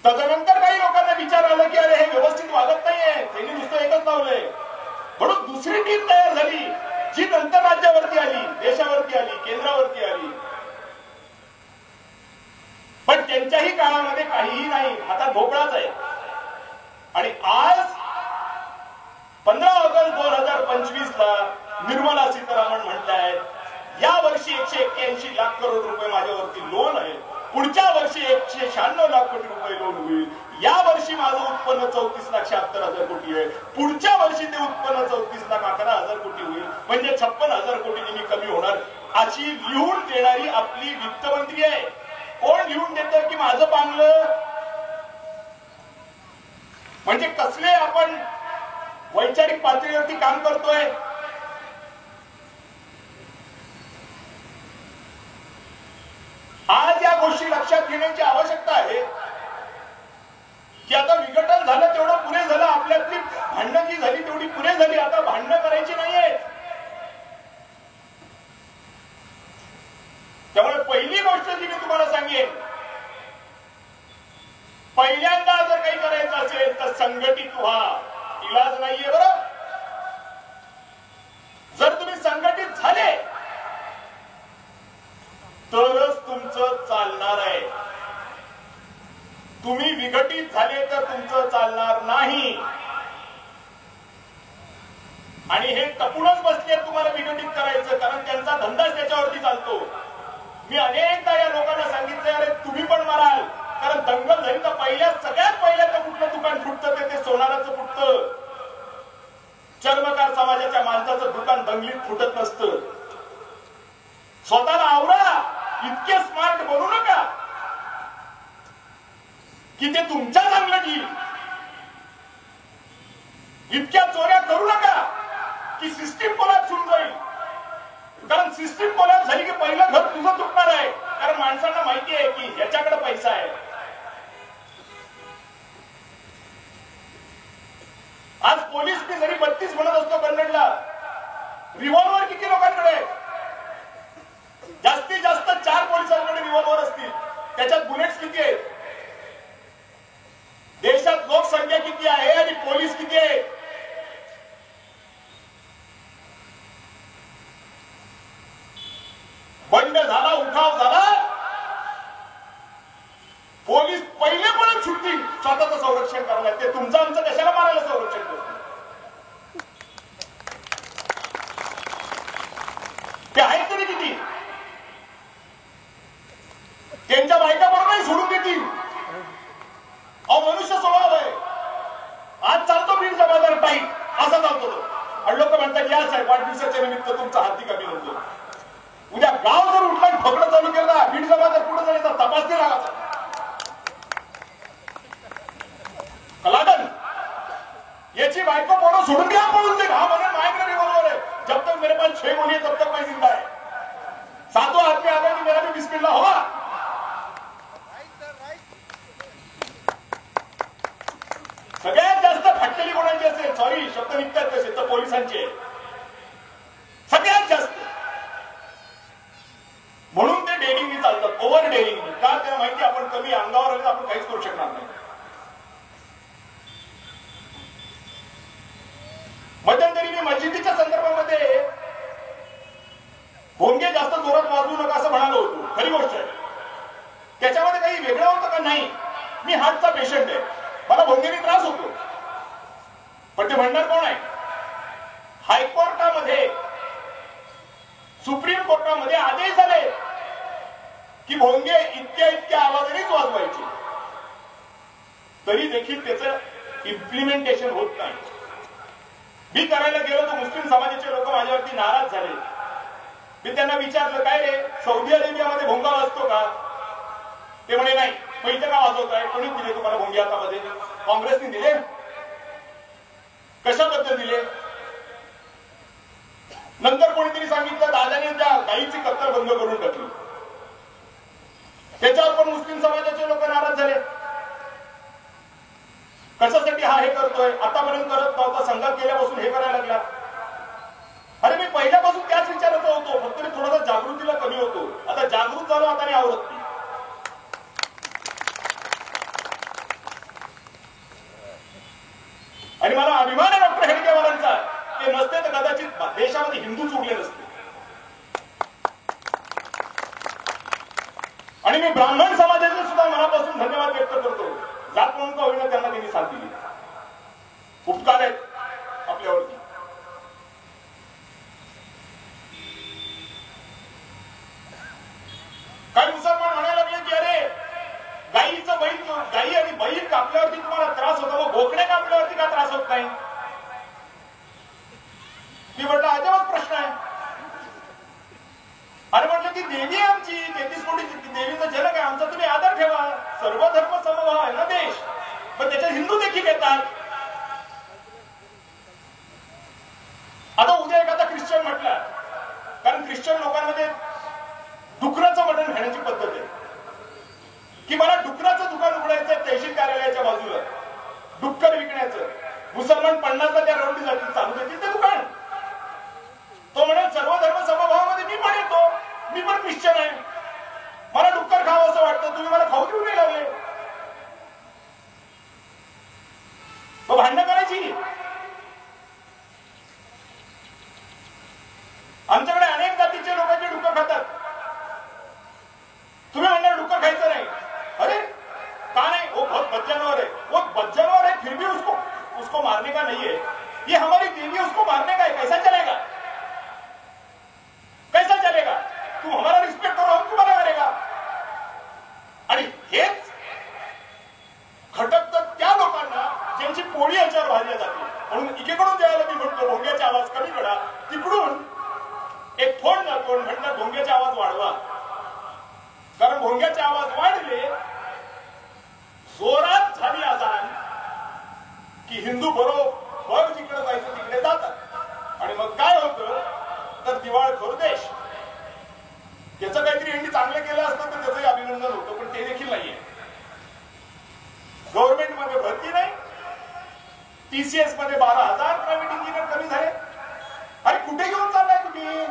त्याच्यानंतर काही लोकांना विचार आला की अरे हे व्यवस्थित वागत नाहीये, त्यांनी नुसतं एकच लावलंय. म्हणून दुसरी टीम तयार झाली जी नंतर राज्यावरती आली, देशावरती आली, केंद्रावरती आली. पण त्यांच्याही काळामध्ये काहीही नाही, आता भोपळाच आहे. आणि आज 15 ऑगस्ट 2025 ला निर्मला सीतारामन म्हणतायत या वर्षी 181 लाख करोड रुपये माझ्यावरती लोन आहे, पुढच्या वर्षी 196 लाख कोटी रुपये लोन होईल. या वर्षी माझं उत्पन्न 34,76,000 कोटी आहे, पुढच्या वर्षी ते उत्पन्न 34,11,000 कोटी होईल, म्हणजे 56,000 कोटींनी मी कमी होणार. अशी लिहून देणारी आपली वित्तमंत्री आहे. कोण लिहून देतं की माझं पांगलं? म्हणजे कसले आपण वैचारिक पातळीवरती काम करतोय. आज या गोष्टी लक्षात घेण्याची आवश्यकता आहे की आता विघटन झालं तेवढं पुरे झालं, आपल्यातली भांडणं जी झाली तेवढी पुरे झाली, आता भांडणं करायची नाहीये. त्यामुळे पहिली गोष्ट जी मी तुम्हाला सांगेन, पहिल्यांदा जर काही करायचं असेल तर संघटित व्हा. इलाज नाहीये बरं. जर तुम्ही संघटित झाले तरच तुमचं चालणार आहे. तुम्ही विघटित झाले तर तुमचं चालणार नाही. आणि हे टपूनच बसले तुम्हाला विघटित करायचं, कारण त्यांचा धंदाच त्याच्यावरती चालतो. मी अनेकदा या लोकांना सांगितलं अरे तुम्ही पण माराल, कारण दंगल झाली तर सगळ्यात पहिल्यांदा कुठलं दुकान फुटतं ते सोनाराचं फुटतं. चर्मकार समाजाच्या माणसाचं दुकान दंगलीत फुटत नसतं. स्वतःला आवरा, इतके स्मार्ट बनू नका की ते तुमच्या चांगलं घेईल. इतक्या चोऱ्या करू नका की सिस्टीम कोलॅप्स होऊन जाईल. कारण सिस्टीम कोलॅप्स झाली की पहिलं घर तुझं चुकणार आहे, कारण माणसांना माहिती आहे की ह्याच्याकडे पैसा आहे. आज पोलीस मी जरी 32 म्हणत असतो कन्नडला, रिव्हॉल्वर किती लोकांकडे आहे? जास्तीत जास्त 4 पोलिसांकडे रिव्हॉल्वर असतील. त्याच्यात बुलेट्स किती आहेत? देशात लोकसंख्या किती आहे आणि पोलीस किती आहे? बंड झाला, उठाव झाला, पोलीस पहिले पण सुटतील स्वतःचं संरक्षण करायला. ते तुमचं आमचं कशाला मारायला संरक्षण करतो? वाढदिवसाच्या निमित्त तुमचं हार्दिक अभिनंदन. उद्या गाव जर उठला ठोकणं चालू केलं बीड जमा जर पुढे जायचा तपास नाही लागायचा. कलाडन याची बायको पोरं सोडून घ्या पळून दे. हा म्हणे माझ्याकडे रिव्हॉल्वर है, जब तक मेरे पास 6 गोली है तब तक मैं जिंदा है. 7वां आदमी आता कि मेरा भी बिस्मिल्लाह होगा. सगळ्यात जास्त फाटलेली कोणाची असेल, सॉरी शब्द निघतात तसे, तर पोलिसांचे सगळ्यात जास्त. म्हणून ते डेअरिंगनी चालतात, ओव्हर डेअरिंगनी. का त्यांना माहिती आपण कमी अंगावर आले तर आपण काहीच करू शकणार नाही. मध्यंतरी मी मस्जिदीच्या संदर्भामध्ये भोंगे जास्त जोरात वाजवू नका असं म्हणालो होतो. खरी गोष्ट आहे. त्याच्यामध्ये काही वेगळं होतं का? नाही. मी हार्टचा पेशंट आहे, मला भोंगेने त्रास होतो. पण ते म्हणणार कोण आहे? हायकोर्टामध्ये, सुप्रीम कोर्टामध्ये आदेश झाले की भोंगे इतक्या आवाजानेच वाजवायचे. तरी देखील त्याचं इम्प्लिमेंटेशन होत नाही. मी करायला गेलो तर मुस्लिम समाजाचे लोक माझ्यावरती नाराज झाले. मी त्यांना विचारलं, काय रे सौदी अरेबियामध्ये भोंगा वाजतो का? ते म्हणे नाही. मग इथं का वाजवत आहे? कोणी दिले तुम्हाला भोंगे हातामध्ये? काँग्रेसने दिले? कशाबद्दल दिले? नंतर कोणीतरी सांगितलं दादाने त्या गाईची कत्तल बंद करून टाकली. त्याच्यावर पण मुस्लिम समाजाचे लोक नाराज झाले. कशासाठी हा हे करतोय? आतापर्यंत करत नव्हता, संघात गेल्यापासून हे करायला लागला. अरे मी पहिल्यापासून त्याच विचाराचा होतो, फक्त मी थोडासा जागृतीला कमी होतो. आता जागृत झालो, आता नाही आवडत नाही. आणि मला अभिमान आहे डॉक्टर हेडगेवारांचा. ते नसते तर कदाचित देशामध्ये हिंदूच उरले नसते. आणि मी ब्राह्मण समाजाचे सुद्धा मनापासून धन्यवाद व्यक्त करतो. जात म्हणून का होईना त्यांना त्यांनी साथ दिली. उपकार आहेत आपल्यावरती. काही मुसलमान म्हणायला लागले की अरे गायीचं बैल, गायी आणि बैल कापल्यावरती तुम्हाला त्रास होतो, मग बोकडे कापल्यावरती का त्रास होत नाही? मी म्हटलं अजबच प्रश्न आहे. अरे म्हटलं ती देवी आमची 33 कोटी देवीचा जनक आहे आमचा, तुम्ही आदर ठेवा. सर्व धर्म समभाव आहे ना देश. पण त्याच्यात हिंदू देखील येतात. आता उद्या एखादा ख्रिश्चन म्हटला, कारण ख्रिश्चन लोकांमध्ये डुकराचं मटण खाण्याची पद्धत आहे की मला डुकराचं दुकान उघडायचं तहसील कार्यालयाच्या बाजूला, डुक्कर विकण्याचं. मुसलमान 50ला त्या रोडनी जातील, चालू देतील ते दुकान. तो म्हणेल सर्व धर्म समभावामध्ये मी पण येतो, मी पण ख्रिश्चन आहे, मला डुक्कर खावं असं वाटतं, तुम्ही मला खाऊ देऊ नाही लागले. मग भांडणं करायची. आमच्याकडे अनेक जातीचे लोकांचे डुक्कर खातात. तुम्ही म्हणणार डुक्कर खायचं नाही. अरे का नहीं? वो बहुत बद जानवर है, वो बद जानवर है, फिर भी उसको मारने का नहीं है. ये हमारी देवी, उसको मारने का है. कैसा चलेगा? कैसा चलेगा? तुम हमारा रिस्पेक्ट करो, हम तुम्हारा करेगा. आणि हेच खटकतात त्या लोकांना ज्यांची पोळी याच्यावर भाजल्या जाते. म्हणून एकीकडून ज्यावेळेला मी म्हटलं भोंग्याचे आवाज कमी करा, तिकडून एक फोन जातो म्हटलं भोंग्याचे आवाज वाढवा. कारण भोंग्याचे आवाज वाढले, जोरात झाली अजान की हिंदू बरोबर जिकडे जायचं तिकडे जातात. आणि मग काय होतं तर दिवाळखोर देश. त्याचं काहीतरी यांनी चांगलं केलं असतं तर त्याचंही अभिनंदन होतं, पण ते देखील नाहीये. गव्हर्नमेंट मध्ये भरती नाही, टीसीएस मध्ये 12,000 प्रायव्हेट इंजिनियर कमी झाले. अरे कुठे घेऊन चाललाय तुम्ही?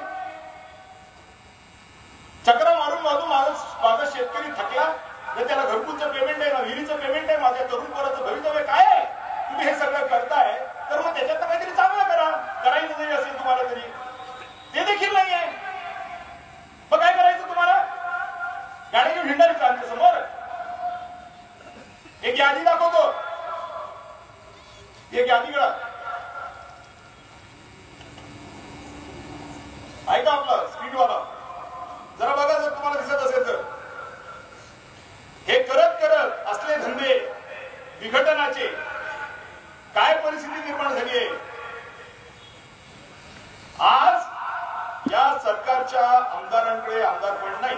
चक्र मारून माझा शेतकरी थकला, तर त्याला घरकुलचं पेमेंट आहे ना, विहिरीचं पेमेंट आहे, माझ्या तरुण पोराचं भवितव्य काय आहे? तुम्ही हे सगळं करताय तर मग त्याच्यात काहीतरी चांगलं करा. करायचं जरी असेल तुम्हाला तरी, ते देखील नाहीये. मग काय करायचं तुम्हाला? गाडी घेऊन हिंडायचं आमच्या समोर. एक यादी दाखवतो, एक यादी करा. ऐका आपला स्पीडवाला जरा बघा, जर तुम्हाला दिसत असेल तर. हे करत करत असले धंदे विघटनाचे काय परिस्थिती निर्माण झाली आहे. आताच्या आमदारांकडे आमदार फंड नाही.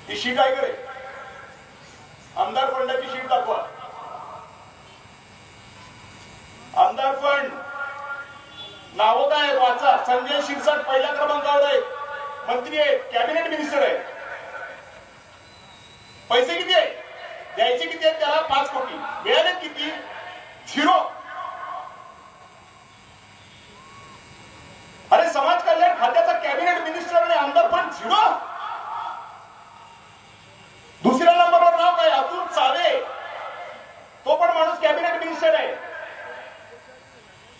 ती शीट काय करे, आमदार फंडाची शीट दाखवा. आमदार फंड नावं काय वाचा. संजय शिरसाट पहिल्या क्रमांकावर आहे, मंत्री आहे, कॅबिनेट मिनिस्टर आहे. पैसे किती आहे, द्यायचे किती आहेत त्याला? 5 कोटी. मिळाले किती? 0. अरे समाज कल्याण खात्याचा कॅबिनेट मिनिस्टर आणि आमदार फंड 0. दुसऱ्या नंबरवर नाव काय? अतुल सावे. तो पण माणूस कॅबिनेट मिनिस्टर आहे.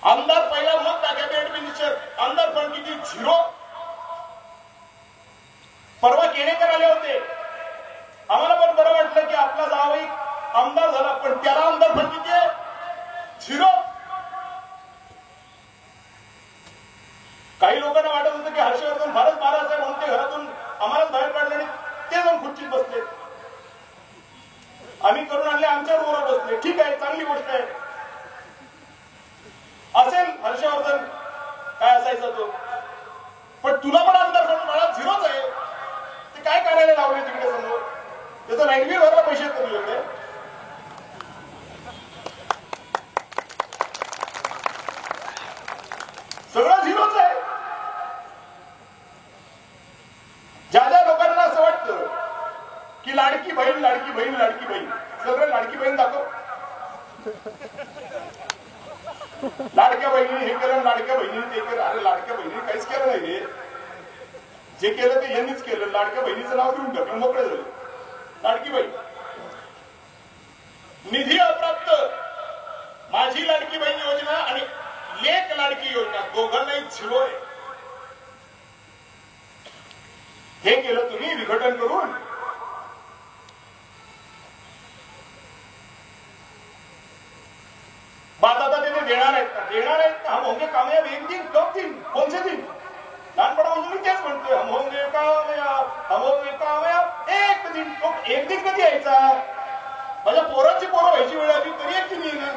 आमदार पहिला, मग कॅबिनेट मिनिस्टर. आमदार फंड किती? 0. परवा केणेकर आले होते, आम्हाला पण बरं वाटलं की आपला जावई आमदार झाला, पण त्याला आमदार फंड किती आहे? 0. काही लोकांना वाटत होतं की हर्षवर्धन फारच नाराज आहे म्हणून ते घरातून आम्हालाच बाहेर काढले आणि ते जाऊन खुर्चीत बसले. आम्ही करून आणले, आमच्या बरोबर बसले. ठीक आहे, चांगली गोष्ट आहे. असेल हर्षवर्धन काय असायचा तो, पण तुला पण आमदार फंड मला 0च आहे. ते काय करायला लावले तिकडे समोर? त्याचा लाईटबिल भरला पैसे तुझ्याकडे. सगळं 0च आहे. ज्या लोकांना असं वाटतं की लाडकी बहीण लाडकी बहीण लाडकी बहीण, सगळं लाडकी बहीण दाखव. लाडक्या बहिणीने हे केलं, लाडक्या बहिणीने ते केलं. अरे लाडक्या बहिणीने काहीच केलं नाही रे. जे केलं ते यांनीच केलं. लाडक्या बहिणीचं नाव देऊन टाकलं, मोकळे झाले. लाडकी बहीण, निधी अप्राप्त, माझी लाडकी बहीण योजना आणि लेक लाडकी योजना दोघांनाही 0 आहे. हे केलं तुम्ही विघटन करून. बात आता ते देणार आहेत का? देणार आहेत का? हम होंगे कामयाब एक दिन, कब दिन, कौन से दिन? लहानपणापासून मी तेच म्हणतोय, हम होंगे कामयाब, हम होंगे कामयाब एक दिन. तो एक दिन कधी यायचा? माझ्या पोरांची पोरं व्हायची वेळ आली तरी एक दिन येईना.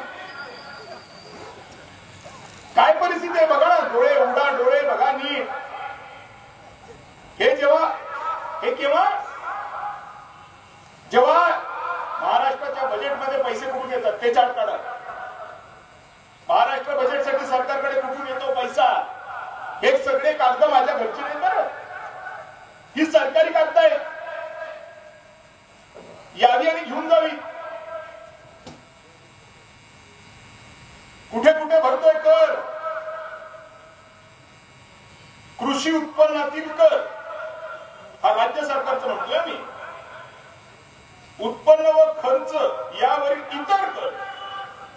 काय परिस्थिती आहे बघा ना. डोळे उघडा, डोळे बघा नीट. हे केव्हा जेव्हा महाराष्ट्राच्या बजेटमध्ये पैसे कुठून येतात ते चार्ट काढा. महाराष्ट्र बजेटसाठी सरकारकडे कुठून येतो पैसा? हे सगळे कागद माझ्या घरचे नाही बरं, ही सरकारी कागद आहे. यावी आणि घेऊन जावी. कुठे कुठे भरतोय कर? कृषी उत्पन्नातील कर हा राज्य सरकारचं म्हटलंय मी. उत्पन्न व खर्च यावरील इतर कर,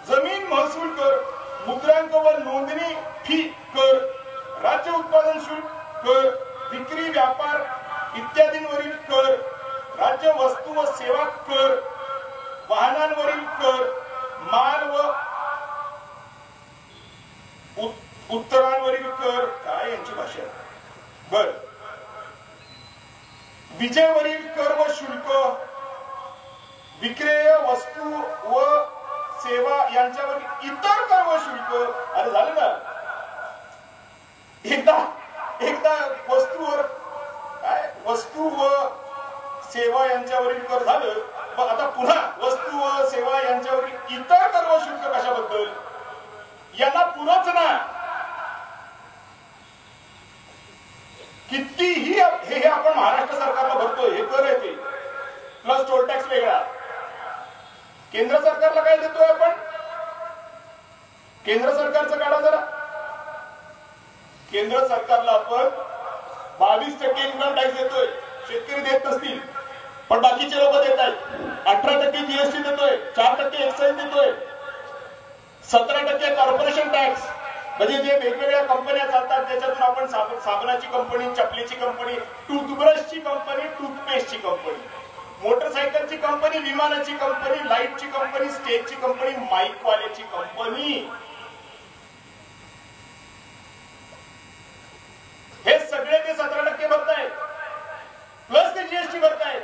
जमीन महसूल कर, मुद्रांक व नोंदणी फी कर, राज्य उत्पादन शुल्क कर, विक्री व्यापार इत्यादींवरील कर, राज्य वस्तू व सेवा कर, वाहनांवरील कर, माल व उत्तरांवरील कर. काय यांची भाषा? बर. विजेवरील कर व शुल्क, विक्रेय वस्तू व सेवा यांच्यावर इतर कर व शुल्क. अरे झालं ना? एकदा वस्तूवर काय, वस्तू व सेवा यांच्यावरील कर झालं. मग आता पुन्हा वस्तू व सेवा यांच्यावरील इतर कर व शुल्क कशाबद्दल? यांना पुरच ना. कितीही हे आपण महाराष्ट्र सरकारला भरतोय, हे कर आहे ते, प्लस टोल टॅक्स वेगळा. केंद्र सरकारला काय देतोय आपण? केंद्र सरकारचं काढा जरा. केंद्र सरकारला आपण 22% इन्कम टॅक्स देतोय. शेतकरी देत नसतील पण बाकीचे लोक देत आहेत. 18% जीएसटी देतोय, 4% एक्साईज देतोय, 17% कॉर्पोरेशन टॅक्स. म्हणजे जे वेगवेगळ्या कंपन्या चालतात त्याच्यातून आपण साबणाची कंपनी, चपलीची कंपनी, टूथब्रशची कंपनी, टूथपेस्टची कंपनी, मोटरसायकलची कंपनी, विमानाची कंपनी, लाईटची कंपनी, स्टेजची कंपनी, माईक वाल्याची कंपनी, हे सगळे ते 17% भरतायत. प्लस ते जीएसटी भरतायत,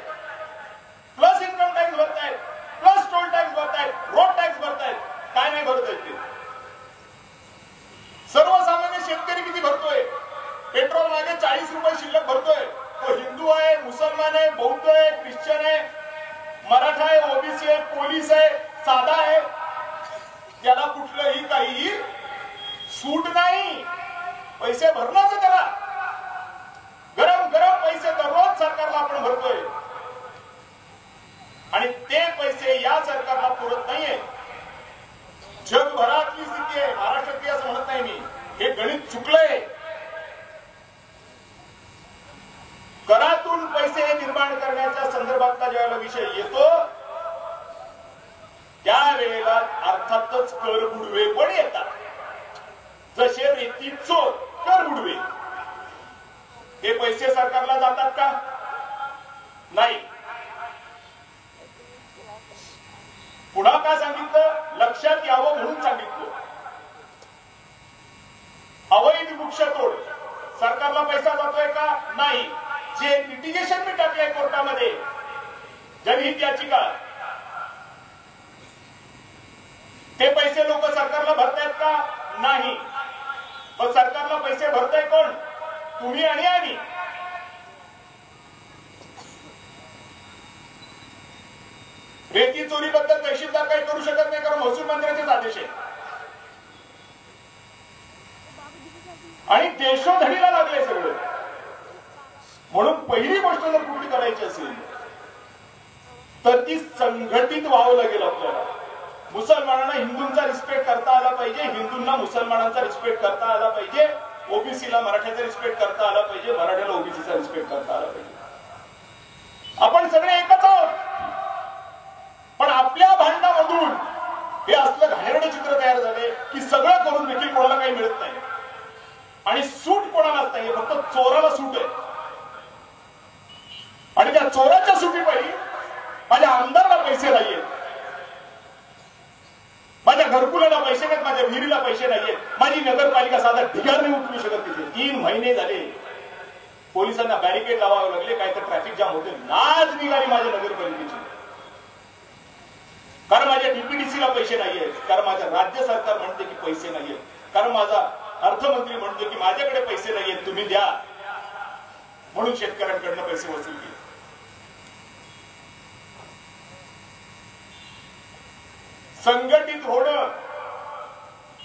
प्लस इन्कम टॅक्स भरतायत, प्लस टोल टॅक्स भरतायत, रोड टॅक्स भरतायत. काय नाही भरतायत ते? सर्वसामान्य शेतकरी किती भरतोय? पेट्रोल पेट्रोल मागे 40 रुपये शिल्लक भरतोय, तो हिंदू आहे, मुसलमान आहे, बौद्ध आहे, ख्रिश्चन आहे, मराठा आहे, ओबीसी आहे, पोलीस आहे, साधा आहे, त्याला कुठलंही काही सूट नाही. पैसे भरणारच त्याला. गरम गरम पैसे दररोज सरकारला आपण भरतोय आणि ते पैसे या सरकारला पुरत नाहीये. जगभरातली स्थिती आहे, महाराष्ट्रातली असं म्हणत नाही मी. हे गणित चुकलंय. करातून पैसे निर्माण करण्याच्या संदर्भातला ज्यावेळेला विषय येतो त्यावेळेला अर्थातच कर बुडवे पण येतात. जसे रेती चोर, कर बुडवे. हे पैसे सरकारला जातात का? नाही. पुन्हा काय सांगितलं? लक्षात यावं म्हणून सांगितलं. अवैध वृक्षतोड सरकारला पैसा जातोय का? नाही. जे लिटिगेशन मी टाकले कोर्टामध्ये, जनहित याचिका, ते पैसे लोक सरकारला भरतायत का? नाही. पण सरकारला पैसे भरताय कोण? तुम्ही आणि आम्ही. रेती चोरीबद्दल तहसीलदार काही करू शकत नाही, कारण महसूल मंत्र्यांचेच आदेश आहे. आणि देशोधडीला लागले सगळं. म्हणून पहिली गोष्ट जर कुठली करायची असेल तर ती संघटित व्हावं लागेल आपल्याला. मुसलमानांना हिंदूंचा रिस्पेक्ट करता आला पाहिजे, हिंदूंना मुसलमानांचा रिस्पेक्ट करता आला पाहिजे, ओबीसीला मराठ्याचा रिस्पेक्ट करता आला पाहिजे, मराठ्याला ओबीसीचा रिस्पेक्ट करता आला पाहिजे. आपण सगळे एकच आहोत. पण आपल्या भांडणामधून हे असलं घाणेरडं चित्र तयार झाले की सगळं करून देखील कोणाला काही मिळत नाही आणि सूट कोणालाच नाही. फक्त चोराला सूट आहे. आणि त्या चोराच्या सुटीपायी माझ्या आमदारला पैसे नाहीयेत, माझ्या घरकुलाला पैसे नाहीत, माझ्या विहिरीला पैसे नाहीयेत, माझी नगरपालिका साधा ढिगार नाही उचलू शकत. तिथे 3 महिने झाले पोलिसांना बॅरिकेड लावावे लागले, काय तर ट्रॅफिक जाम होते. नाच निघाली माझ्या नगरपालिकेची. कारण माझ्या डीपीडीसीला पैसे नाहीयेत, कारण माझ्या राज्य सरकार म्हणते की पैसे नाहीयेत, कारण माझा अर्थमंत्री म्हणतो की माझ्याकडे पैसे नाहीयेत, तुम्ही द्या. म्हणून शेतकऱ्यांकडनं पैसे वसूल केले. संघटित होणं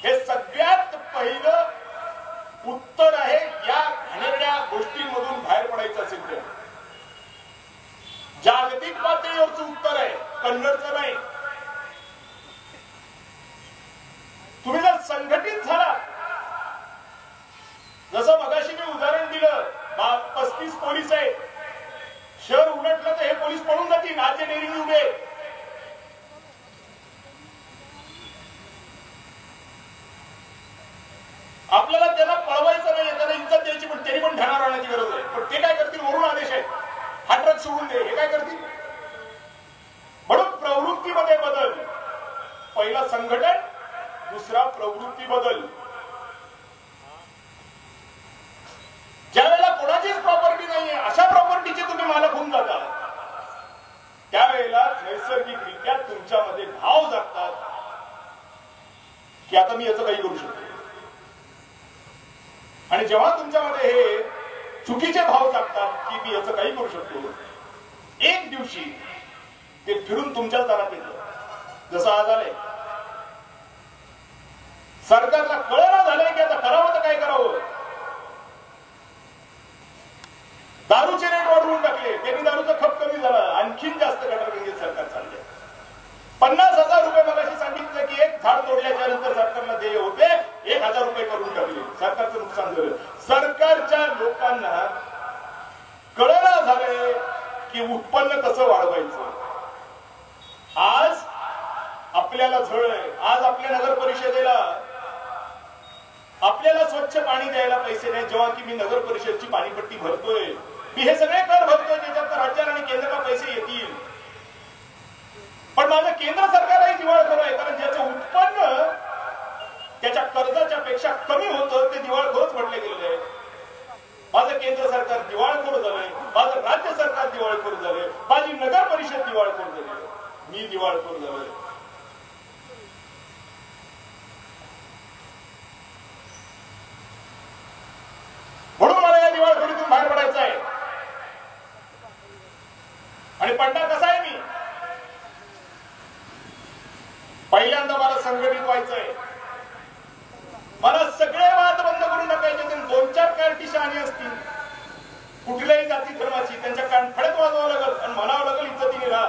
हे सगळ्यात पहिलं उत्तर आहे. या घाणेरड्या गोष्टींमधून बाहेर पडायचं असेल तर जागतिक पातळीवरचं उत्तर आहे, कन्नडचं नाही. तुम्ही जर संघटित झाला, जसं मगाशी मी उदाहरण दिलं, 35 पोलीस आहेत, शहर उलटलं तर हे पोलीस पळून जातील. आज डेअरिंग उभे, आपल्याला त्याला पळवायचं नाही, त्याला इज्जत द्यायची, पण तरी पण ठाण्यावर आणण्याची गरज आहे. पण ते काय करतील? वरून आदेश आहे, हा ट्रक सोडून दे. हे काय करतील? म्हणून प्रवृत्तीमध्ये बदल. पहिला संघटन, दुसरा प्रवृत्ती बदल. ज्या वेळेला कोणाचीच प्रॉपर्टी नाहीये, अशा प्रॉपर्टीचे तुम्ही मालक होऊन जाता, त्यावेळेला नैसर्गिकरित्या तुमच्यामध्ये भाव जागतात की आता मी याचं काही करू शकतो. आणि जेव्हा तुमच्यामध्ये हे चुकीचे भाव जागतात की मी याचं काही करू शकतो, एक दिवशी ते फिरून तुमच्याच दारात येतं. जसं आज आलंय, सरकारला कळना झालंय की आता करावं तर काय करावं. दारूचे रेट वाढवून टाकले, त्यांनी दारूचा खप कमी झाला, आणखीन जास्त गटारगंगेत सरकार चालले. 50,000 रुपये मगाशी सांगितलं की एक झाड तोडल्याच्या नंतर सरकारला देय होते, 1,000 रुपये करून टाकले. सरकारचं नुकसान झालं. सरकारच्या लोकांना कळना झालंय की उत्पन्न कसं वाढवायचं. आज आपल्याला झळ आहे. आज आपल्या नगर परिषदेला आपल्याला स्वच्छ पाणी द्यायला पैसे नाही, जेव्हा की मी नगर परिषदची पाणीपट्टी भरतोय, मी हे सगळे कर भरतोय, त्याच्यात राज्याला आणि केंद्राला पैसे येतील. पण माझं केंद्र सरकारही दिवाळखोर आहे, कारण ज्याचं उत्पन्न त्याच्या कर्जाच्या पेक्षा कमी होतं ते दिवाळखोरच म्हटले गेलेले आहे. माझं केंद्र सरकार दिवाळखोर झालंय, माझं राज्य सरकार दिवाळखोर झालंय, माझी नगर परिषद दिवाळखोर झाली, मी दिवाळखोर झालोय. म्हणून मला या कशासाठी शहाणी असतील? कुठल्याही जाती धर्माची त्यांच्या कानफडत वाजवावं लागल आणि म्हणावं लागल इज्जतीने राहा.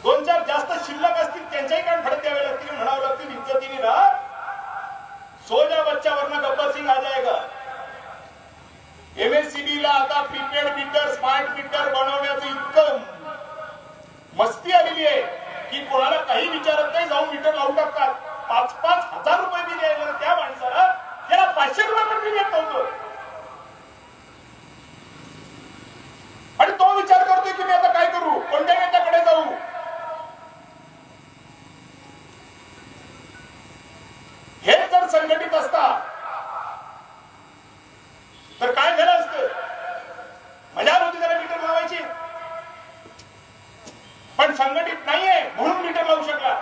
दोन चार जास्त शिल्लक असतील त्यांच्याही कानफडत द्यावे लागतील, म्हणावं लागतील इज्जतीने राहा. सोजा बच्चा वरना गब्बर सिंग आ जाएगा. MSCB ला आता प्रीपेड मीटर स्मार्ट मीटर बनवण्याचं इतकं मस्ती आलेली आहे की कोणाला काही विचारत नाही, जाऊन मीटर लावून टाकतात. 5,000 रुपये बी द्यायला त्या माणसाला त्याला 500 रुपये पण देत नव्हतं. आणि तो विचार करतोय की मी आता काय करू, कोणत्या नेत्याकडे जाऊ. हे जर संघटित असता तर काय झालं असतं? मजा होती त्याला मीटर लावायची, पण संघटित नाहीये म्हणून मीटर लावू शकला.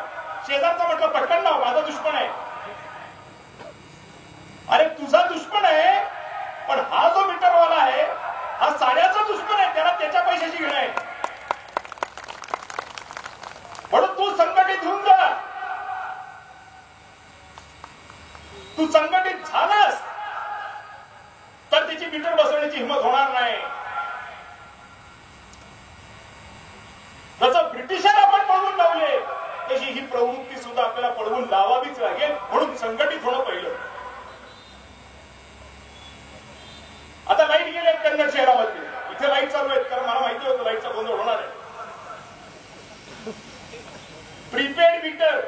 शेजारचा म्हटलं पटकन लाव, माझा दुश्मन आहे. अरे तुझा दुश्मन आहे, पण हा जो मीटरवाला आहे हा साड्याचा दुश्मन आहे, त्याला त्याच्या पैशाची घेणं आहे. म्हणून तू संघटित होऊन जा. तू संघटित झालास तर त्याची मीटर बसवण्याची हिंमत होणार नाही. जसं ब्रिटिशांना आपण पळवून लावले तशी ही प्रवृत्ती सुद्धा आपल्याला पळवून लावावीच लागेल. म्हणून संघटित होणं पहिलं. आता लाईट गेले कन्नड शहरामध्ये, इथे लाईट चालू आहेत कारण मला माहिती होतं लाईटचा गोंधळ होणार आहे. प्रीपेड मीटर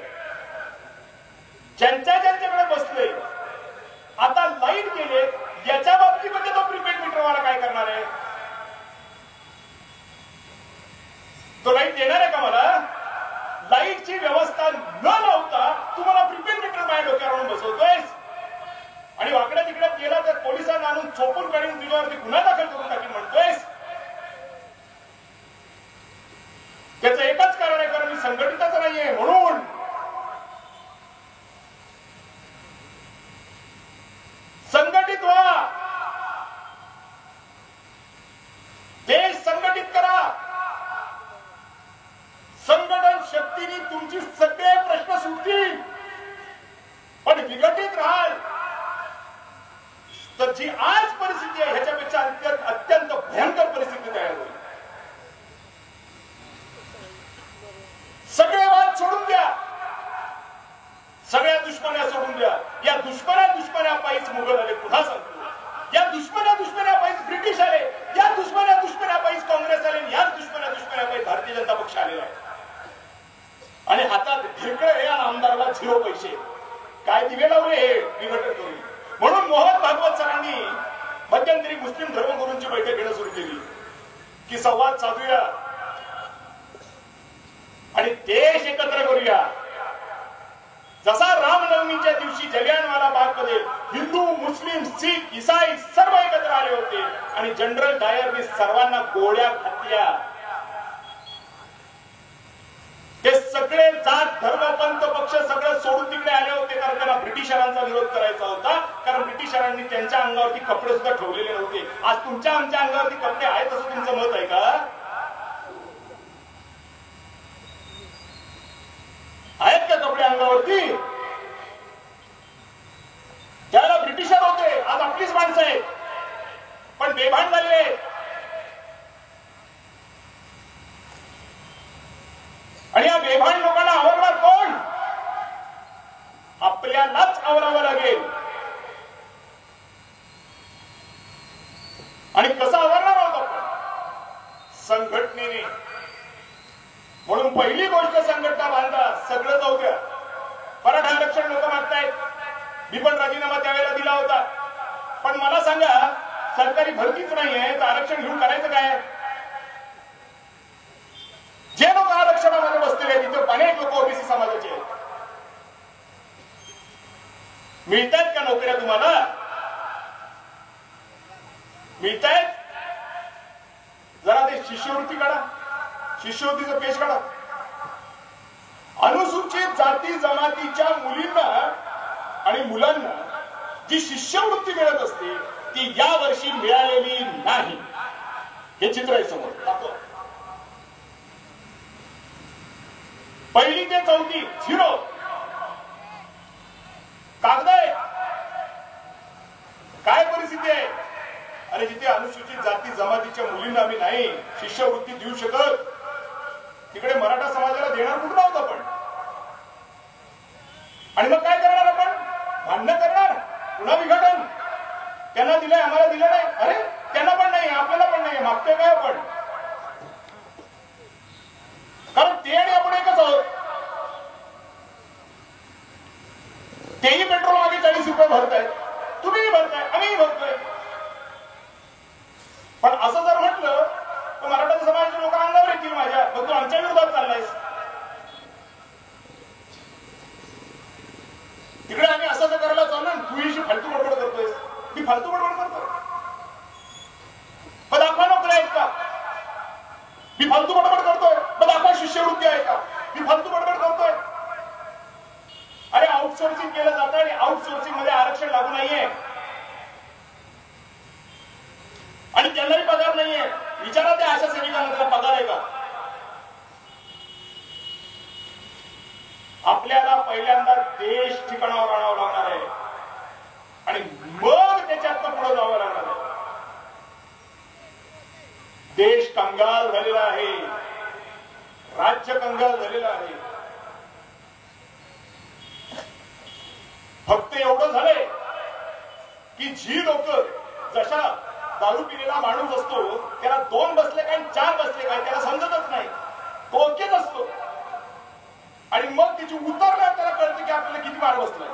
ज्यांच्याकडे बसले, आता लाईट गेले याच्या बाबतीमध्ये तो प्रीपेड मीटरवाला काय करणार आहे? तो लाईट देणार आहे का मला? लाईटची व्यवस्था न लावता तुम्हाला प्रीपेड मीटर माझ्या डोक्यावर बसवतोय आणि वाकड्या तिकडे गेला तर पोलिसांना आणून चोपून काढून तुझ्यावरती गुन्हा दाखल करून टाकी म्हणतोय. त्याचं एकच कारण आहे, कारण मी संघटितच नाहीये. म्हणून संघटित व्हा, देश संघटित करा. संघटन शक्तीने तुमची सगळे प्रश्न सुटतील. पण विघटित राहाल तर जी आज परिस्थिती आहे ह्याच्यापेक्षा अत्यंत भयंकर परिस्थिती तयार होईल. सगळे वाद सोडून द्या, सगळ्या दुश्मन्या सोडून द्या. या दुश्मन्या पायीच मुघल आले, पुन्हा सांगतो. या दुश्मन्या पायीच ब्रिटिश आले, या दुश्मन्या पायीच काँग्रेस आले, याच दुश्मन्या पायी भारतीय जनता पक्ष आलेला आहे. आणि हातात ढेकळ या आमदाराला 0 पैसे. काय दिवे लावले हे विघटन करून. म्हणून मोहन भागवत सरांनी मध्यंतरी मुस्लिम धर्मगुरूंची बैठक घेणं सुरू केली की संवाद साधूया आणि देश एकत्र करूया. जसा रामनवमीच्या दिवशी जलियानवाला बागमध्ये हिंदू, मुस्लिम, शीख, ईसाई सर्व एकत्र आले होते आणि जनरल डायरने सर्वांना गोळ्या घातल्या. ते सगळे जात धर्म पंथ पक्ष सगळं सोडून तिकडे आले होते, कारण त्यांना ब्रिटिशरांचा विरोध करायचा होता. कारण ब्रिटिशरांनी त्यांच्या अंगावरती कपडे सुद्धा ठेवलेले नव्हते. आज तुमच्या आमच्या अंगावरती कपडे आहेत असं तुमचं मत आहे का? आहेत का कपडे अंगावरती? त्याला ब्रिटिशर होते, आज आपलीच माणसं आहेत, पण बेभान झाले. आणि या बेभान लोकांना आवरणार कोण? आपल्यालाच आवरावं लागेल. आणि कसं आवरणार आहोत आपण? संघटनेने. म्हणून पहिली गोष्ट संघटना बांधा, सगळं जाऊ द्या. मराठा आरक्षण लोक मागतायत, मी पण राजीनामा त्यावेळेला दिला होता. पण मला सांगा, सरकारी भरतीच नाहीये तर आरक्षण घेऊन करायचं काय? जे लोक आरक्षणामध्ये बसलेले आहेत तिथे अनेक लोक ओबीसी समाजाचे आहेत. मिळतायत का नोकऱ्या तुम्हाला? मिळतायत? जरा ते शिष्यवृत्ती काढा, शिष्यवृत्तीचं पेज काढा. अनुसूचित जाती जमातीच्या मुलींना आणि मुलांना जी शिष्यवृत्ती मिळत असते ती या वर्षी मिळालेली नाही. हे चित्र आहे समोर. पहिली ते चौथी 0. कागद आहे काय? शिष्यवृत्ती आहे. अरे जिथे अनुसूचित जाती जमातीच्या मुलींना आम्ही नाही शिष्यवृत्ती देऊ शकत, तिकडे मराठा समाजाला देणार कुठं नव्हतं आपण. आणि मग काय करणार आपण? भांडणं करणार, पुन्हा विघटन. त्यांना दिलंय आम्हाला दिलं नाही. अरे त्यांना पण नाही आपल्याला पण नाही, मागतोय काय आपण? कारण ते आणि आपण एकच आहोत. तेही पेट्रोल मागे 40 रुपये भरतायत, तुम्हीही भरताय, आम्हीही भरतोय. पण असं जर म्हटलं तर मराठा समाजाचे लोक अंगावर येतील माझ्या, मग तू आमच्या विरोधात चाललायस. तिकडे आम्ही असं करायला चाललो, तू ही फालतू बडबड करतोयस. मी फालतू बडबड करतोय? मग दाखवा नोकरी आहेत का? मी फालतू बडबड करतोय? मग दाखवा शिष्यवृत्ती आहे का? मी फालतू बडबड करतोय? अरे आउटसोर्सिंग केलं जातं आणि आउटसोर्सिंग मध्ये आरक्षण लागू नाहीये आणि त्यांनाही पगार नाहीये. विचारा त्या आशा सेविकांना त्याला पगार आहे का? आपल्याला पहिल्यांदा देश ठिकाणावर आणावं लागणार आहे आणि मग त्याच्यातनं पुढे जावं लागणार आहे. देश कंगाल झालेला आहे, राज्य कंगाल झालेलं आहे. फक्त एवढं झालंय की जी लोक जशा दारू पिलेला माणूस असतो त्याला 2 बसले काय 4 बसले काय त्याला समजतच नाही, तो ओकेच असतो. आणि मग त्याची उतरल्यावर त्याला कळतं की आपल्याला किती मार बसलाय.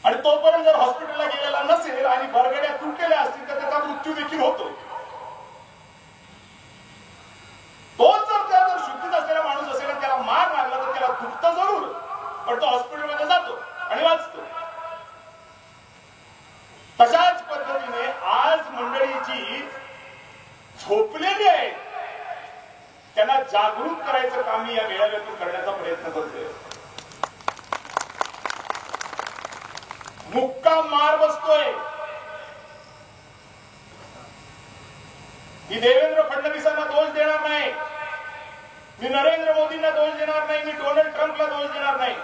आणि तोपर्यंत जर हॉस्पिटलला गेलेला नसेल आणि बरगड्या तुटलेल्या असतील तर त्याचा मृत्यू देखील होतो. तोच जर शुद्धीत असलेला माणूस असेल आणि त्याला मार लागला तर त्याला दुखतं जरूर, पण तो हॉस्पिटलमध्ये जातो आणि वाचतो. तशाच पद्धतीने आज मंडळी जी झोपलेली आहे त्यांना जागृत करायचं काम मी या मेळाव्यातून करण्याचा प्रयत्न करतोय. मुक्काम मार बसतोय. मी देवेंद्र फडणवीसांना दोष देणार नाही, मी नरेंद्र मोदींना दोष देणार नाही, मी डोनाल्ड ट्रम्पला दोष देणार नाही.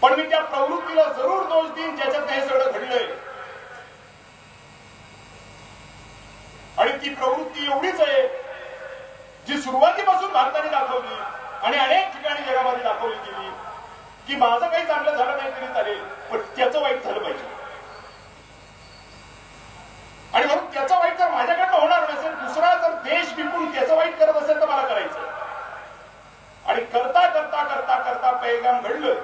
पण मी त्या प्रवृत्तीला जरूर दोष देईन ज्याच्यात हे सगळं घडलंय. आणि ती प्रवृत्ती एवढीच आहे जी सुरुवातीपासून भारताने दाखवली आणि अनेक ठिकाणी जगामध्ये दाखवली गेली की माझं काही चांगलं झालं नाही तरी चालेल पण त्याचं वाईट झालं पाहिजे. आणि म्हणून त्याचं वाईट जर माझ्याकडनं होणार नसेल, दुसरा जर देश विकून त्याचं वाईट करत असेल तर मला करायचं. आणि करता करता करता करता पैगाम घडलं.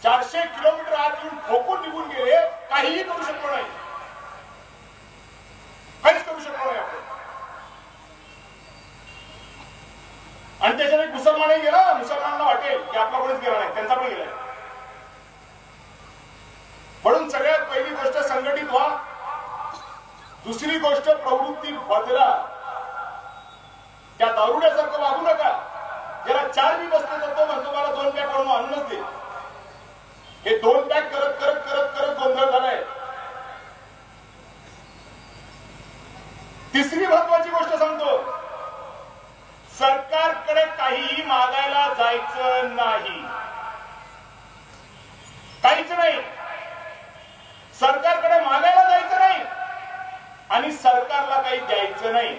400 किलोमीटर आत येऊन ठोकून निघून गेले, काहीही करू शकलो नाही, काहीच करू शकलो नाही आपण. आणि त्याच्याने मुसलमानही गेला. मुसलमानांना वाटेल की आपला कोणीच गेला नाही, त्यांचा पण गेलाय. म्हणून सगळ्यात पहिली गोष्ट संघटित व्हा. दुसरी गोष्ट प्रवृत्ती बदला. त्या दारुड्यासारखं वागू नका. ज्याला 4 बी बसले तर तो म्हणतो मला 2 पॅक आणून अन्नच दे. हे 2 पॅक करत करत करत करत गोंधळ झालाय. तिसरी महत्वाची गोष्ट सांगतो, सरकारकडे काहीही मागायला जायचं नाही, काहीच नाही. सरकारकडे मागायला जायचं नाही आणि सरकारला काही द्यायचं नाही.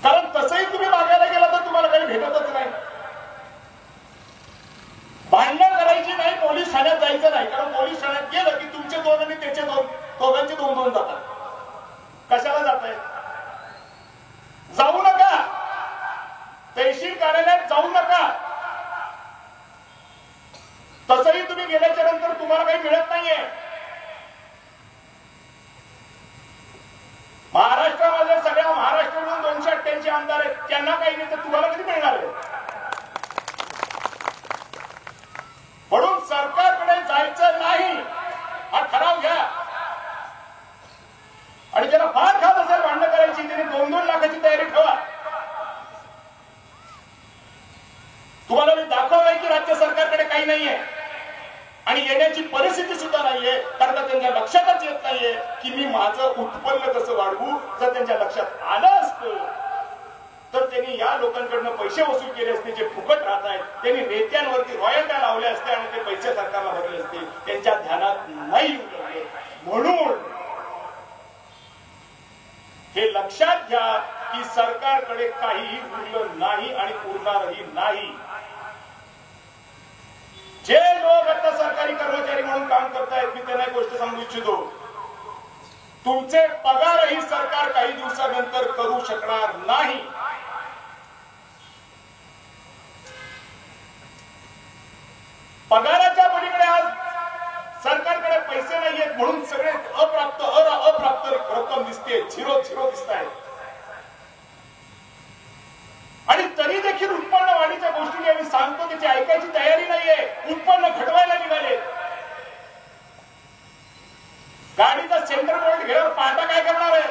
कारण तसंही तुम्ही मागायला गेला तर तुम्हाला काही भेटतच नाही. भांडणं करायची नाही, पोलीस ठाण्यात जायचं नाही. कारण पोलीस ठाण्यात गेलं की तुमचे 2 आणि त्याचे 2, दोघांचे 2 जातात. कशाला जाताय? जाऊ नका. तहसील कार्यालयात जाऊ नका. तसंही तुम्ही गेल्याच्या नंतर तुम्हाला काही मिळत नाहीये. महाराष्ट्रामध्ये सगळ्या महाराष्ट्रातून 288 आमदार आहेत, त्यांना काही नाही तर तुम्हाला कधी मिळणार आहे? म्हणून सरकारकडे जायचं नाही हा ठराव घ्या. आणि ज्याला फार खात असेल भांडणं करायची त्याने 2-2 लाखाची तयारी ठेवा. तुम्हाला मी दाखवलंय की राज्य सरकारकडे काही नाहीये आणि येण्याची परिस्थिती सुद्धा नाहीये. कारण त्यांच्या लक्षातच येत नाहीये की मी माझं उत्पन्न कसं वाढवू. जर त्यांच्या लक्षात आलं असतं तर त्यांनी या लोकांकडनं पैसे वसूल केले असते जे फुकट राहत आहेत, त्यांनी नेत्यांवरती रॉयल्ट्या लावल्या असत्या आणि ते पैसे सरकारला भरले असते, त्यांच्या ध्यानात नाही उरले. म्हणून हे लक्षात घ्या की सरकारकडे काहीही उरलं नाही आणि उरणारही नाही. जे लोक आता सरकारी कर्मचारी म्हणून काम करतायत, मी त्यांना एक गोष्ट सांगू इच्छितो, तुमचे पगारही सरकार काही दिवसानंतर करू शकणार नाही. पगाराच्या पलीकडे आज सरकारकडे पैसे नाहीयेत म्हणून सगळे अप्राप्त रक्कम दिसते, झिरो दिसत आहे. आणि तरी देखील उत्पन्न वाढीच्या गोष्टी आम्ही सांगतो त्याची ऐकायची तयारी नाहीये. उत्पन्न घटवायला निघाले. गाडीचा सेंटर पॉइंट घेण्यावर पाटा काय करणार आहे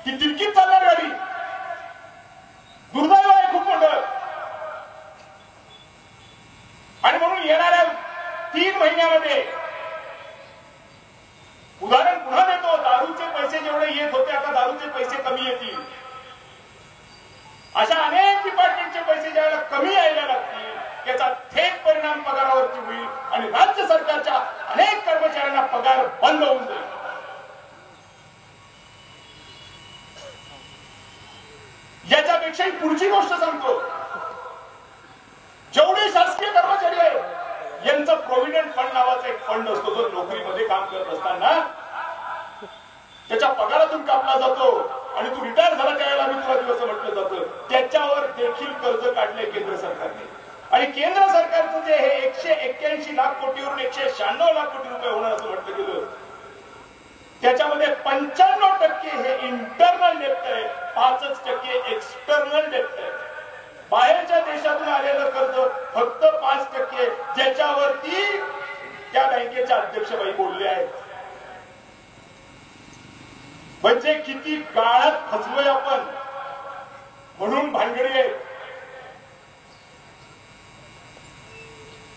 की तिरकीच चालणार गाडी. दुर्दैव आहे खूप मोठं. आणि म्हणून येणाऱ्या 3 महिन्यामध्ये उदाहरण पुन्हा देतो, दारूचे पैसे जेवढे येत होते आता दारूचे पैसे कमी येतील. अशा अनेक डिपार्टमेंटचे पैसे ज्यावेळेला कमी यायला लागतील त्याचा थेट परिणाम पगारावरती होईल आणि राज्य सरकारच्या अनेक कर्मचाऱ्यांना पगार बंद होऊन जाईल. याच्यापेक्षाही पुढची गोष्ट सांगतो, जेवढे शासकीय कर्मचारी आहेत यांचा प्रोव्हिडंट फंड नावाचा एक फंड असतो जो नोकरीमध्ये काम करत असताना त्याच्या पगारातून कापला जातो आणि तू रिटायर झाला त्यावेळेला मी तुला दिवस म्हटलं जातं. त्याच्यावर देखील कर्ज काढले केंद्र सरकारने. आणि केंद्र सरकारचं जे हे 181 लाख कोटीवरून 196 लाख कोटी रुपये होणार असं म्हटलं गेलं, त्याच्यामध्ये 95% हे इंटरनल डेप्ट आहे, 5% एक्सटर्नल डेप्ट आहे. बाहेरच्या देशातून आलेलं कर्ज फक्त 5%, ज्याच्यावरती त्या बँकेच्या अध्यक्षबाई बोलले आहेत. म्हणजे किती काळात फसलोय आपण. म्हणून भानगडी आहे.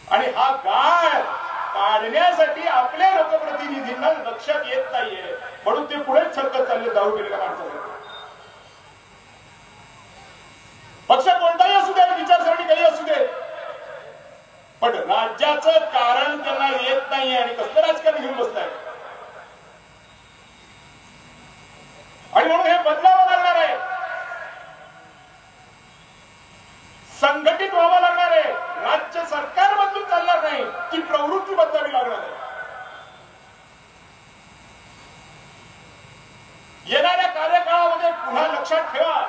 आणि हा गाळ काढण्यासाठी आपल्या लोकप्रतिनिधींना लक्षात येत नाहीये म्हणून ते पुढेच सरकत चालले दारू केलेल्या माणसाला. पक्ष कोणताही असू दे, विचारसरणी काही असू दे, पण राज्याचं कारण त्यांना येत नाहीये आणि कसलं राजकारण घेऊन बसलाय. आणि म्हणून हे बदलावं लागणार आहे, संघटित व्हावं लागणार आहे. राज्य सरकार बदलून चालणार नाही, ती प्रवृत्ती बदलावी लागणार आहे. येणाऱ्या कार्यकाळामध्ये पुन्हा लक्षात ठेवा,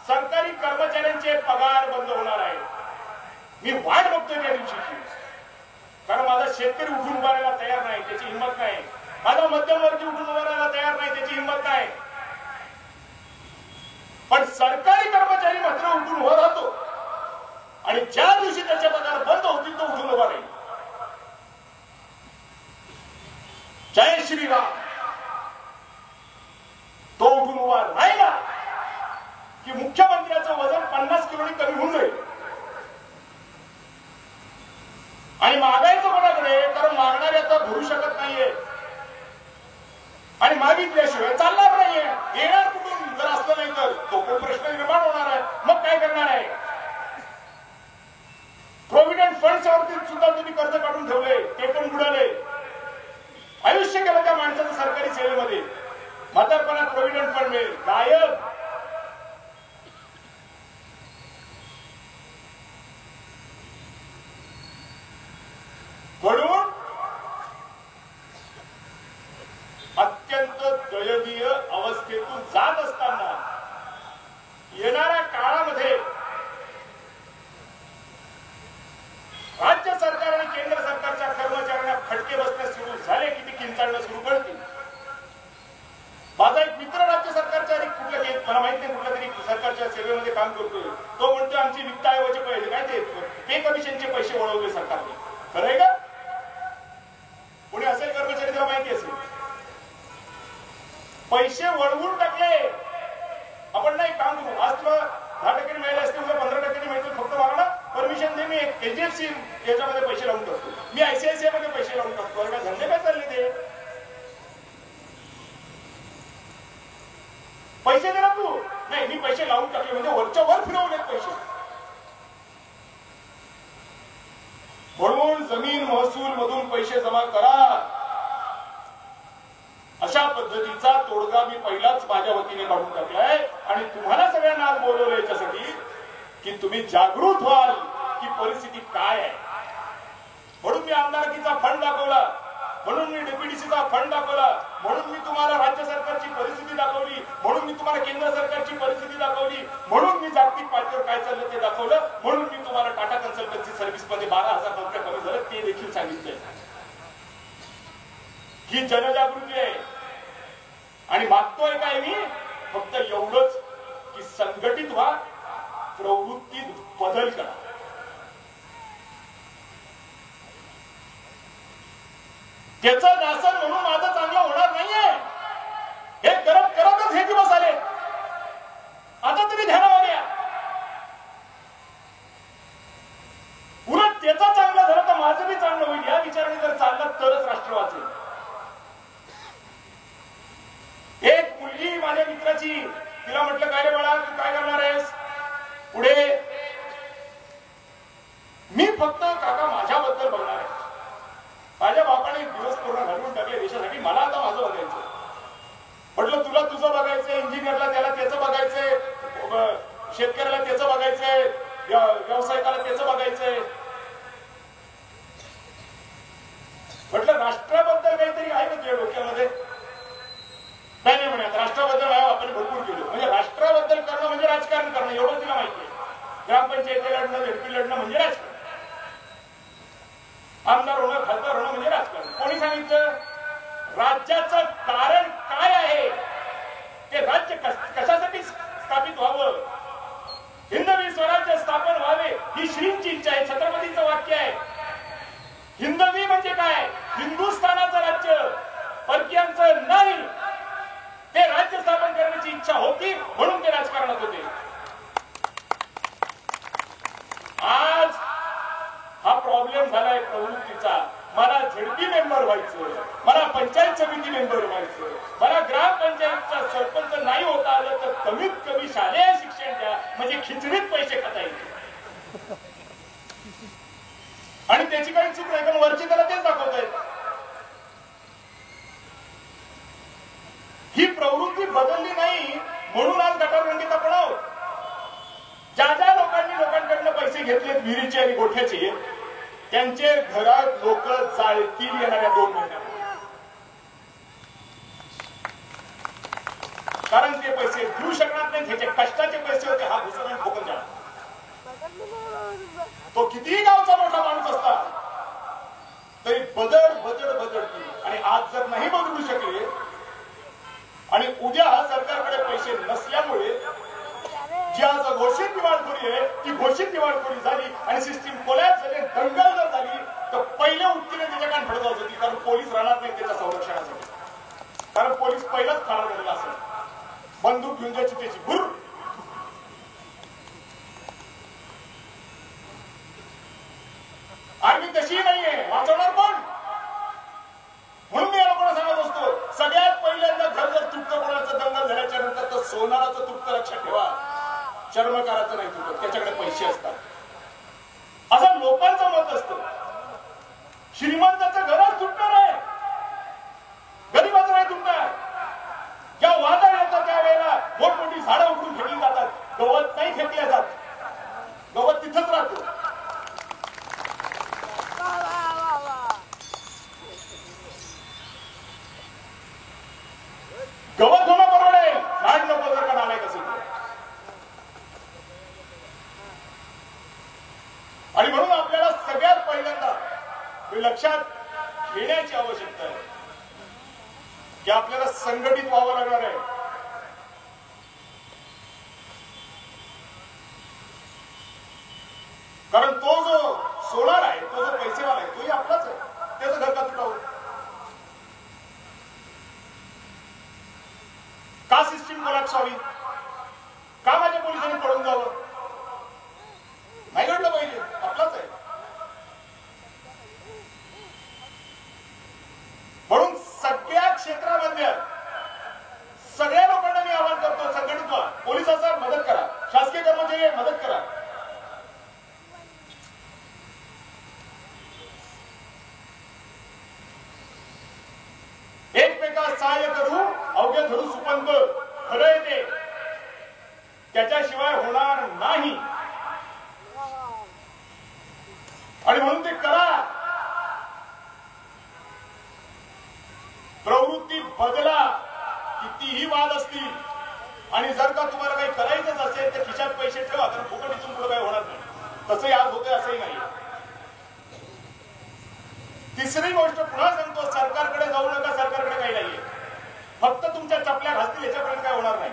सरकारी कर्मचाऱ्यांचे पगार बंद होणार आहे. मी वाट बघतोय त्या दिवशीची, कारण माझा शेतकरी उठून उभा राहायला तयार नाही, त्याची हिंमत नाही. माझा मध्यमवर्गी उठून उभा राहायला तयार नाही, त्याची हिंमत नाही. पण सरकारी कर्मचारी मात्र उठून उभा राहतो आणि ज्या दिवशी त्याचे पगार बंद होतील तो उठून उभा राहील. जय श्रीराम. तो उठून उभा राहिला की मुख्यमंत्र्याचं वजन 50 किलोनी कमी होऊन जाईल. आणि मागायचं कोणाकडे, कारण मागणारे आता भरू शकत नाहीये आणि मागितल्याशिवाय चालणार नाहीये. येणार कुठून जर असलं नाही तर तो पण प्रश्न निर्माण होणार आहे. मग काय करणार आहे. प्रोव्हिडंट फंडवरती सुद्धा तुम्ही कर्ज काढून ठेवले, ते पण बुडाले. आयुष्य गेलं त्या माणसाचं सरकारी सेवेमध्ये. म्हातारपणात प्रोव्हिडंट फंड मिळेल, गायब. म्हणून अत्यंत दयनीय अवस्थेतून जात असताना येणाऱ्या काळामध्ये राज्य सरकार आणि केंद्र सरकारच्या कर्मचाऱ्यांना फटके बसण्यास सुरू झाले की ती किंचाळणं सुरू करतील. माझा एक मित्र राज्य सरकारच्या मला माहित नाही कुठल्या तरी सरकारच्या सेवेमध्ये काम करतोय. तो म्हणतो आमची वित्त आयोगाचे पैसे काय ते पे कमिशनचे पैसे वळवले सरकारने. खरं आहे का. कोणी असेल कर्मचारी त्याला माहिती असेल. पैसे वळवून टाकले. आपण नाही काम करू, आज तुला 10% मिळाले असते, उद्या 15% मिळतील, फक्त मला परमिशन दे. मी एचडीएफसी याच्यामध्ये पैसे लावून टाकतो, मी आयसीआयसीआय मध्ये पैसे लावून टाकतो. अरे काय धंदे काय चालले ते. पैसे दे ना तू. नाही मी पैसे लावून टाकले म्हणजे वरच्या वर फिरवलेत पैसे. म्हणून जमीन महसूल मधून पैसे जमा करा. अशा पद्धतीचा तोडगा मी पहिलाच माझ्या वतीने काढून टाकलाय आणि तुम्हाला सगळ्यांना आज बोलवलं याच्यासाठी की तुम्ही जागृत व्हाल की परिस्थिती काय आहे. म्हणून मी आमदारकीचा फंड दाखवला, म्हणून मी डेप्युटीसीचा फंड दाखवला, म्हणून मी तुम्हाला राज्य सरकारची परिस्थिती दाखवली, म्हणून मी तुम्हाला केंद्र सरकारची परिस्थिती दाखवली, म्हणून मी जागतिक पातळीवर काय चाललं ते दाखवलं, म्हणून मी तुम्हाला टाटा कन्सल्टन्सी सर्व्हिस मध्ये 12,000 नोकऱ्या कमी झाल्या ते देखील सांगितलंय. ही जनजागृती आहे. आणि मागतोय काय मी फक्त एवढंच की संघटित व्हा, प्रवृत्तीत बदल करा. त्याचं दासन म्हणून माझं चांगलं होणार नाहीये. हे करत करतच हे दिवस आले. आता तरी ध्यानावर या. उलट त्याचा चांगला झाला तर माझं बी चांगलं होईल या विचाराने जर चाललं तरच राष्ट्र वाचेल. एक मुलगी माझ्या मित्राची, तिला म्हटलं काय रे बाळा तू काय करणार आहेस पुढे. मी फक्त काका माझ्याबद्दल बघणार आहे. माझ्या बापाने दिवस पूर्ण घालवून टाकले देशासाठी, मला आता माझं बघायचं. म्हटलं तुला तुझं बघायचंय, इंजिनियरला त्याला त्याचं बघायचंय, शेतकऱ्याला त्याचं बघायचंय, व्यावसायिकाला त्याचं बघायचंय. म्हटलं राष्ट्राबद्दल काहीतरी आहे का तुझ्या डोक्यामध्ये. नाही म्हणत राष्ट्राबद्दल आपण भरपूर केलं. म्हणजे राष्ट्राबद्दल करणं म्हणजे राजकारण करणं एवढं तिला माहिती आहे. ग्रामपंचायती लढणं, झडपी लढणं म्हणजे राजकारण. आमदार होणं, खासदार होणं म्हणजे राजकारण. कोणी सांगितलं. राज्याचं कारण काय आहे, ते राज्य कशासाठी स्थापित व्हावं, हिंदवी स्वराज्य स्थापन व्हावे ही श्रींची इच्छा आहे. छत्रपतींचं वाक्य आहे. हिंदवी म्हणजे काय, हिंदुस्थानाचं राज्य, परकीयांचं नाही. ते राज्य स्थापन करण्याची इच्छा होती म्हणून ते राजकारणात होते. आज हा प्रॉब्लेम झालाय प्रवृत्तीचा. मला झडपी मेंबर व्हायचं, मला पंचायत समिती मेंबर व्हायचं, मला ग्रामपंचायतचा सरपंच नाही होता आलं तर कमीत कमी शालेय शिक्षण द्या म्हणजे खिचडीत पैसे खाता येईल. आणि त्याची काही चूक नाही, पण वरची त्याला तेच दाखवतायत. ही प्रवृत्ती बदलली नाही म्हणून आज गटाररंगीत आपण आहोत. ज्या ज्या लोकांनी लोकांकडनं पैसे घेतलेत विहिरीचे आणि गोठ्याचे, त्यांचे घरात लोक जाळतील येणाऱ्या 2 महिन्यात. कारण ते पैसे देऊ शकणार नाही. त्याचे कष्टाचे पैसे होते. हा घुसून ठोकून द्या. तो कितीही गावचा मोठा माणूस असता तरी बदड केली. आणि आज जर नाही बदलू शकले आणि उद्या सरकारकडे पैसे नसल्यामुळे जी आज घोषित दिवाळखोरी आहे ती घोषित दिवाळखोरी झाली आणि सिस्टीम कोलॅप्स झाली, दंगल जर झाली तर पहिल्या उक्तीने त्याच्या कान फडकावत होती. कारण पोलीस राहणार नाही त्याच्या संरक्षणासाठी. कारण पोलीस पहिलाच खाना झालेला असेल. बंदूक घेऊन जायची त्याची भूर. आर्मी तशी नाहीये. वाचवणार कोण. म्हणून मी या लोकांना सांगत असतो, सगळ्यात पहिल्यांदा घर जर तुटतं कोणाचं दंगल झाल्याच्या नंतर तर सोनाराचं तुटतं लक्षात ठेवा. चर्मकाराचं नाही तुटत, त्याच्याकडे पैसे असतात असं लोकांचं मत असतं. श्रीमंताचं घरच तुटणार आहे, गरीबाचं नाही तुटणार. ज्या वादळ येतात त्यावेळेला मोठमोठी झाडं उडून फेकली जातात, गवत नाही फेकल्या जात. गवत तिथंच राहतो. गवत होणं परवडेल, झाड नको जर का नालायक असेल. आणि म्हणून आपल्याला सगळ्यात पहिल्यांदा लक्षात घेण्याची आवश्यकता आहे की आपल्याला संघटित व्हावं लागणार आहे. कारण तो जो सोनार आहे, तो जो पैसेवाला आहे, तोही आपलाच आहे. त्याचं घर का तुटावं. का सिस्टीम कोलॅप्स व्हावी, का माझ्या पोलिसांनी पळून जावं. नाही घडलं पाहिजे, आपलाच आहे. म्हणून सगळ्या क्षेत्रामध्ये सगळ्या लोकांना मी आवाहन करतो, संघटित व्हा. पोलिसाचा सहाय्य करू अवघे धरू सुपंत, खरं ते त्याच्याशिवाय होणार नाही. आणि म्हणून ते करा. प्रवृत्ती बदला. कितीही वाद असतील आणि जर का तुम्हाला काही करायचंच असेल तर खिशात पैसे ठेवा, कारण फुकट इथून पुढे काही होणार नाही. तसंही आज होते असंही नाही. तिसरी गोष्ट पुन्हा सांगतो, सरकारकडे जाऊ नका. सरकारकडे काही नाहीये, फक्त तुमच्या चपल्या घासतील, याच्यापर्यंत काय होणार नाही.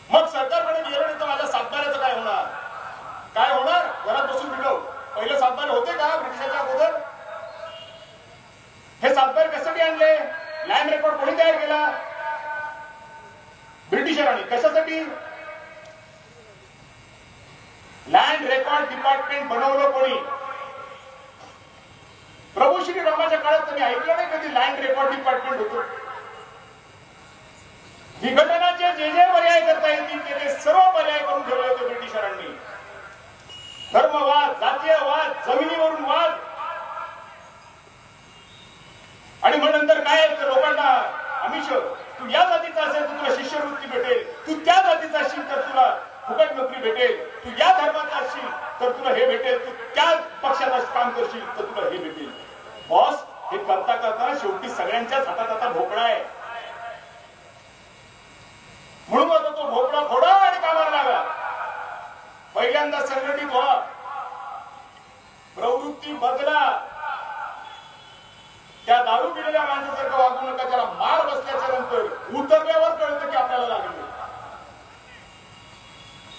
मग सरकारकडे गेलं नाही तर माझ्या सातबाऱ्याचं काय होणार? काय होणार? घरात बसून मिळव. पहिले सातबारे होते का ब्रिटिशाच्या अगोदर? हे सातबारे कशासाठी आणले? लँड रेकॉर्ड कोणी तयार केला? ब्रिटिशरांनी. कशासाठी? लँड रेकॉर्ड डिपार्टमेंट बनवलं कोणी? प्रभू श्री रामाच्या काळात तुम्ही ऐकलं नाही कधी लँड रेकॉर्ड डिपार्टमेंट होतं? विघटनाचे जे जे पर्याय करता येतील ते सर्व पर्याय करून ठेवले होते ब्रिटिशरांनी. धर्मवाद, जातीयवाद, जमिनीवरून वाद. आणि मग नंतर काय लोकांना आमिष, तू या जातीचा असेल तर तुला शिष्यवृत्ती भेटेल, तू त्या जातीचा असशील तर तुला फुकट नोकरी भेटेल, तू या धर्माचा असशील तर तुला हे भेटेल, तू त्या पक्षात काम करशील तर तुला हे भेटेल. बॉस, हे करता करता शेवटी सगळ्यांच्याच हातात आता भोपळा आहे. म्हणून आता तो भोपळा फोडा आणि कामाला लागा. पहिल्यांदा संघटित व्हा, प्रवृत्ती बदला. त्या दारू पिलेल्या माणसासारखं वागू नका. त्याला मार बसल्याच्या नंतर उतरल्यावर कळतं की आपल्याला लागलं.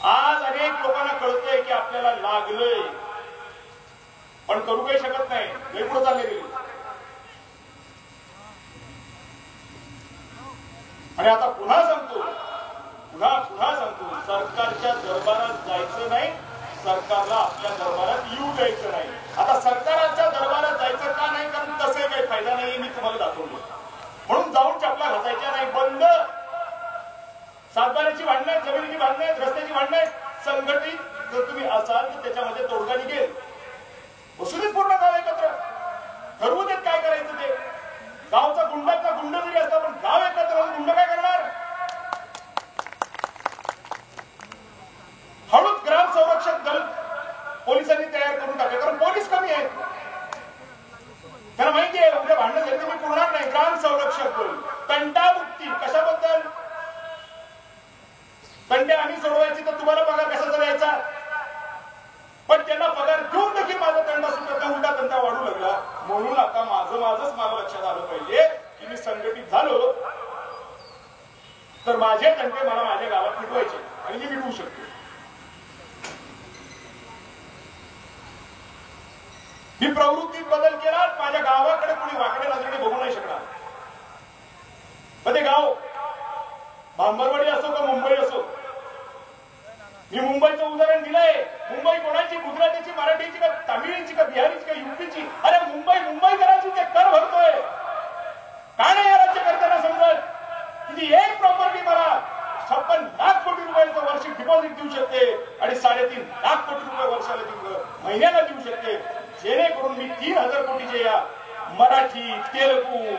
आज अनेक लोकांना कळतंय की आपल्याला लागलंय, पण करू काही शकत नाही. पुढे चालले गेले. आणि आता पुन्हा सांगतो, सरकारच्या दरबारात जायचं नाही, सरकारला आपल्या दरबारात येऊ द्यायचं नाही. आता सरकारच्या दरबारात जायचं का नाही? कारण तसे काही फायदा नाहीये, मी तुम्हाला दाखवलं. म्हणून जाऊन चपला घासायच्या नाही. बंद. सातबाऱ्याची भांडणं, जमिनीची भांडणं, रस्त्याची भांडणं संघटित जर तुम्ही असाल तर त्याच्यामध्ये तोडगा निघेल. वसुलीच पूर्ण गाव एकत्र ठरवू देत काय करायचं ते. गावचा गुंडातला गुंड जरी असता पण गाव एकत्र गुंड काय करणार? हळूच ग्राम संरक्षक दल पोलिसांनी तयार करून टाकले, कारण पोलीस कमी आहेत. त्यांना माहिती आहे उद्या भांडण झाली तर मी पुरणार नाही. ग्राम संरक्षक दल, तंटामुक्ती. कशाबद्दल? तंटे आम्ही सोडवायची तर तुम्हाला पगार कशाचा द्यायचा? पण त्यांना पगार देऊन देखील माझा तंटा सुटत नाही, उलटा तंटा वाढू लागला. म्हणून आता माझंच मला लक्षात आलं पाहिजे की मी संघटित झालो तर माझे तंटे मला माझ्या गावात मिटवायचे आणि मी मिटवू शकतो. मी प्रवृत्तीत बदल केला, माझ्या गावाकडे कोणी वाकड्या नजरेने बघू नाही शकणार. पण ते गाव भांबरवाडी असो का मुंबई असो, मी मुंबईचं उदाहरण दिलंय. मुंबई कोणाची? गुजरातीची, मराठीची का तामिळची का बिहारीची का युपीची? अरे मुंबई करायची, ते कर भरतोय. का नाही या राज्य करताना समजत की एक प्रॉपर्टी मला 56 लाख कोटी रुपयाचं वार्षिक डिपॉझिट देऊ शकते आणि 3.5 लाख कोटी रुपये वर्षाला महिन्याला देऊ शकते, जेणेकरून मी 3000 कोटीचे या मराठी, तेलुगू,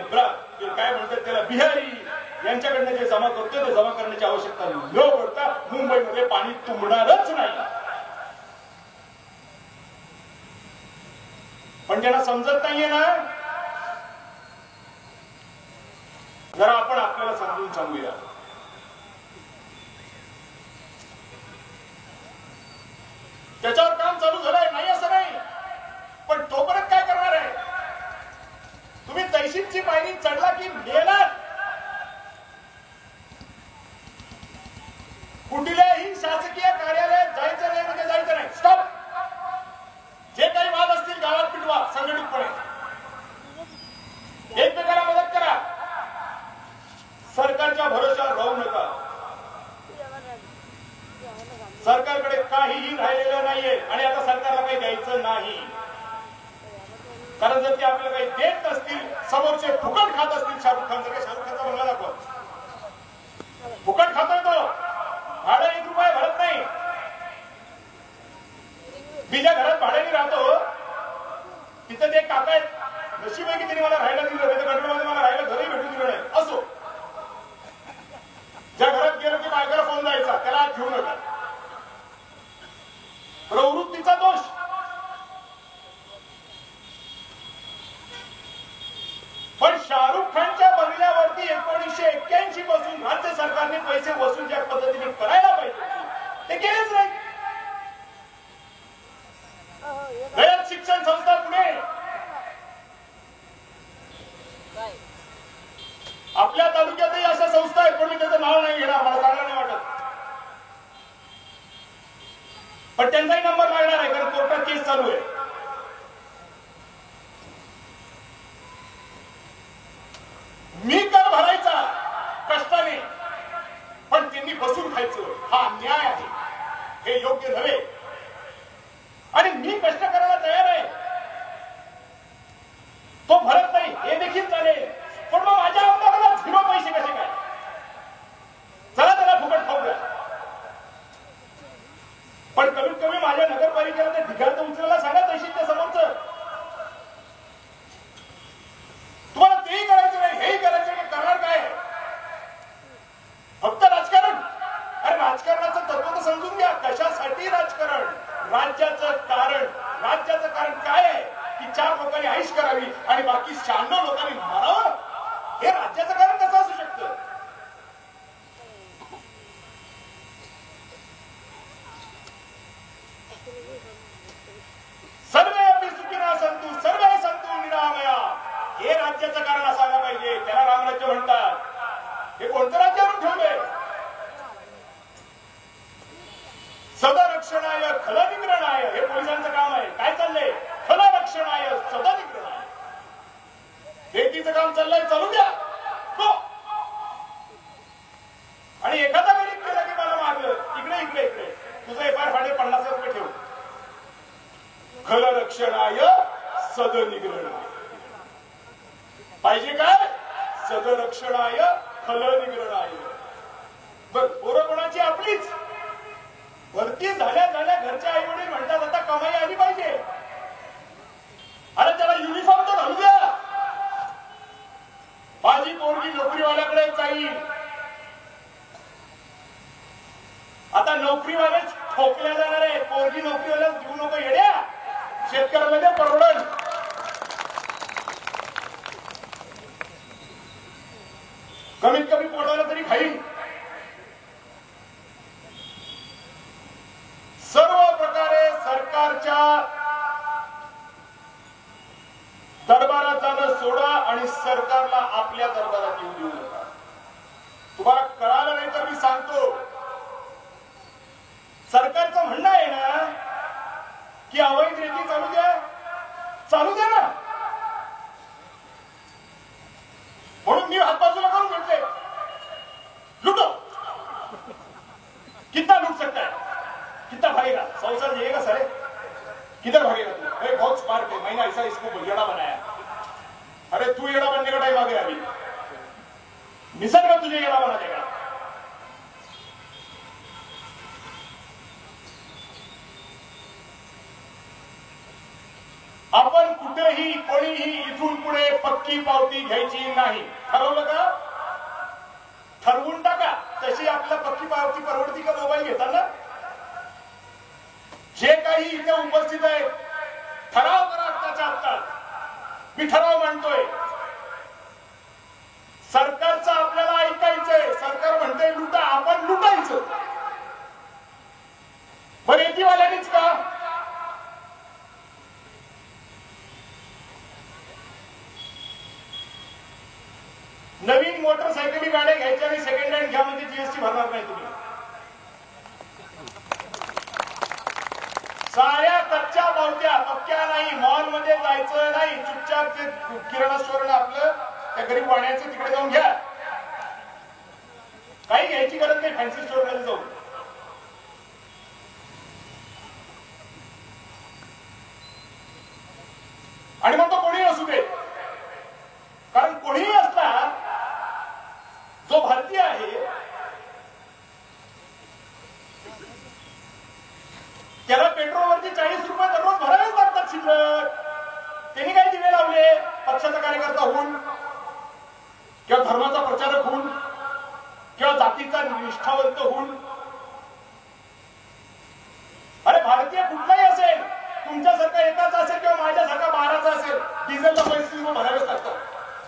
काय म्हणतात त्याला, बिहारी यांच्याकडनं जे जमा करतोय ते जमा करण्याची आवश्यकता न पडता मुंबईमध्ये पाणी तुंबणारच नाही. पण ज्यांना समजत नाहीये ना, जरा आपण आपल्याला समजून सांगूया. त्याच्यावर काम चालू झालंय, नाही असं नाही, पण तोपर्यंत काय करणार आहे? तुम्ही तहसीलची पायरी चढला की मेलात. कुठल्याही शासकीय कार्यालयात जायचं नाही म्हणजे जायचं नाही. स्टॉप. जे काही वाद असतील गावात पिटवा संघटितपणे. एकमेकाला मदत करा. सरकारच्या भरोश्यावर राहू नका. सरकारकडे काहीही राहिलेलं नाहीये आणि आता सरकारला काही द्यायचं नाही. कारण जर ते आपल्याला काही देत नसतील, समोरचे फुकट खात असतील, शाहरुख खानचा बंगला दाखवा. फुकट खातोय तो, भाडं 1 रुपया भरत नाही. मी ज्या घरात भाड्याने राहतो तिथं ते काका आहेत, नशीब आहे की त्यांनी मला राहायला दिलं, कंट्रोलमध्ये मला राहायला घरही भेटून दिलं ज्या घरात गेलो की बायकाला फोन जायचा, त्याला आत घेऊ नका, प्रवृत्तीचा दोष. पण शाहरुख खानच्या बंगल्यावरती 1981 पासून राज्य सरकारने पैसे वसूल ज्या पद्धतीने करायला पाहिजे ते केलेच नाही. रयत शिक्षण संस्था पुणे आपल्या तालुक्यातही अशा संस्था आहेत, पण मी त्याचं नाव नाही घेणार, मला चांगलं नाही वाटत. पण त्यांचाही नंबर लागणार आहे, कारण कोर्टात केस चालू आहे. मी कर भरायचा कष्टाने, पण त्यांनी बसून खायचं हा अन्याय आहे, हे योग्य नव्हे. आणि मी कष्ट करायला तयार आहे, तो भरत नाही हे देखील चालेल, पण मग माझ्या आमदाराला 0 पैसे कसे काय? चला त्याला फुकट खाऊ द्या, पण कमीत कमी माझ्या नगरपालिकेला ते ढिगार तर उचलायला सांगा तहसीलच्या समोरचं. तुम्हाला तेही करायचं नाही, हेही करायचं नाही, करणार काय? फक्त राजकारण. अरे राजकारणाचं तत्व तर समजून घ्या. कशासाठी राजकारण? राज्याचं कारण. राज्याचं कारण काय आहे की 4 लोकांनी ऐश करावी आणि बाकी 96 लोकांनी मरावं. हे राज्याचं कारण कसं असू शकतं? सर्वे अपि सुखिनः सन्तु सर्वे सन्तु निरामया, हे राज्याचं कारण असायला पाहिजे. त्याला रामराज्य म्हणतात. हे कोणतं राज्य आणून ठेवलंय? सदरक्षणाय खलनिग्रहणाय, हे पोलिसांचं काम आहे. काय चाललंय? खलरक्षणाय सदनिग्रहणाय. हेतीचं काम चाललंय, चालू द्या. आणि एखादा गरीब केला की मला मारलं, इकडे इकडे इकडे तुझं FIR फाडे 50,000 रुपये ठेव. खलरक्षणाय सदनिग्रहणाय पाहिजे काय? सदरक्षणाय खलनिग्रहणाय. बर, पोरं कोणाची? आपलीच. भरती झाल्या झाल्या घरच्या आई वडील म्हणतात आता कमाई आली पाहिजे. अरे त्याला युनिफॉर्म तर घालू द्या. माझी पोरगी नोकरीवाल्याकडे जाईल. आता नोकरीवालेच ठोकल्या जाणार आहे. पोरगी नोकरीवाल्याच देऊ नको येड्या. शेतकऱ्याला ते परवडल. कमीत कमी पोटाला तरी खाईल. सर्व प्रकारे सरकारच्या दरबारात जाणं सोडा आणि सरकारला आपल्या दरबारात येऊ देऊ नका. तुम्हाला कळालं नाही तर मी सांगतो. सरकारचं म्हणणं आहे ना की अवैध रेती चालू द्या, चालू द्या ना. म्हणून मी हात बाजूला करून घेतले. लुटो. कितना लूट सकता है? कितना भागेगा? 100 साल जिएगा सारे? किधर भागेगा तू? अरे बहुत स्मार्ट है, मैंने ऐसा इसको येड़ा बनाया. अरे तू येड़ा बनने का टाइम आ गया. अभी निसर्ग तुझे येड़ा बना देगा. आपण कुठेही कोणीही इथून पुढे पक्की पावती घ्यायची नाही. ठरवलं का? ठरवून टाका. तशी आपल्याला पक्की पावती परवडती का मोबाईल घेताना? जे काही इथे उपस्थित आहे ठराव करा आत्ताच्या आत्ता. मी ठराव मांडतोय. सरकारचं आपल्याला ऐकायचंय. सरकार म्हणतंय लुटा, आपण लुटायचं. बरं रेतीवाल्यांनीच का? नवीन मोटरसायकली गाड्या घ्यायच्या आणि सेकंड हँड घ्या म्हणजे जीएसटी भरणार नाही तुम्ही. साऱ्या कच्च्या पावत्या, पक्क्या नाही. मॉल मध्ये जायचं नाही. चुपचाप ते किराणा स्टोअर आपलं त्या गरीब वाण्याचं तिकडे जाऊन घ्या. काही घ्यायची गरज नाही फॅन्सी स्टोअर मध्ये जाऊन. आणि मग तो कोणीही असू दे. कारण कोणीही असला जो भारतीय आहे त्याला पेट्रोलवरती 40 रुपये दररोज भरावेच लागतात शिल्लक. त्यांनी काय दिवे लावले? पक्षाचा कार्यकर्ता होऊन किंवा धर्माचा प्रचारक होऊन किंवा जातीचा निष्ठावंत होऊन, अरे भारतीय कुठलाही असेल, तुमच्यासारखा एकाच असेल किंवा माझ्यासारखा 12चा असेल, डिझेलला पैसे भरावेच लागतात.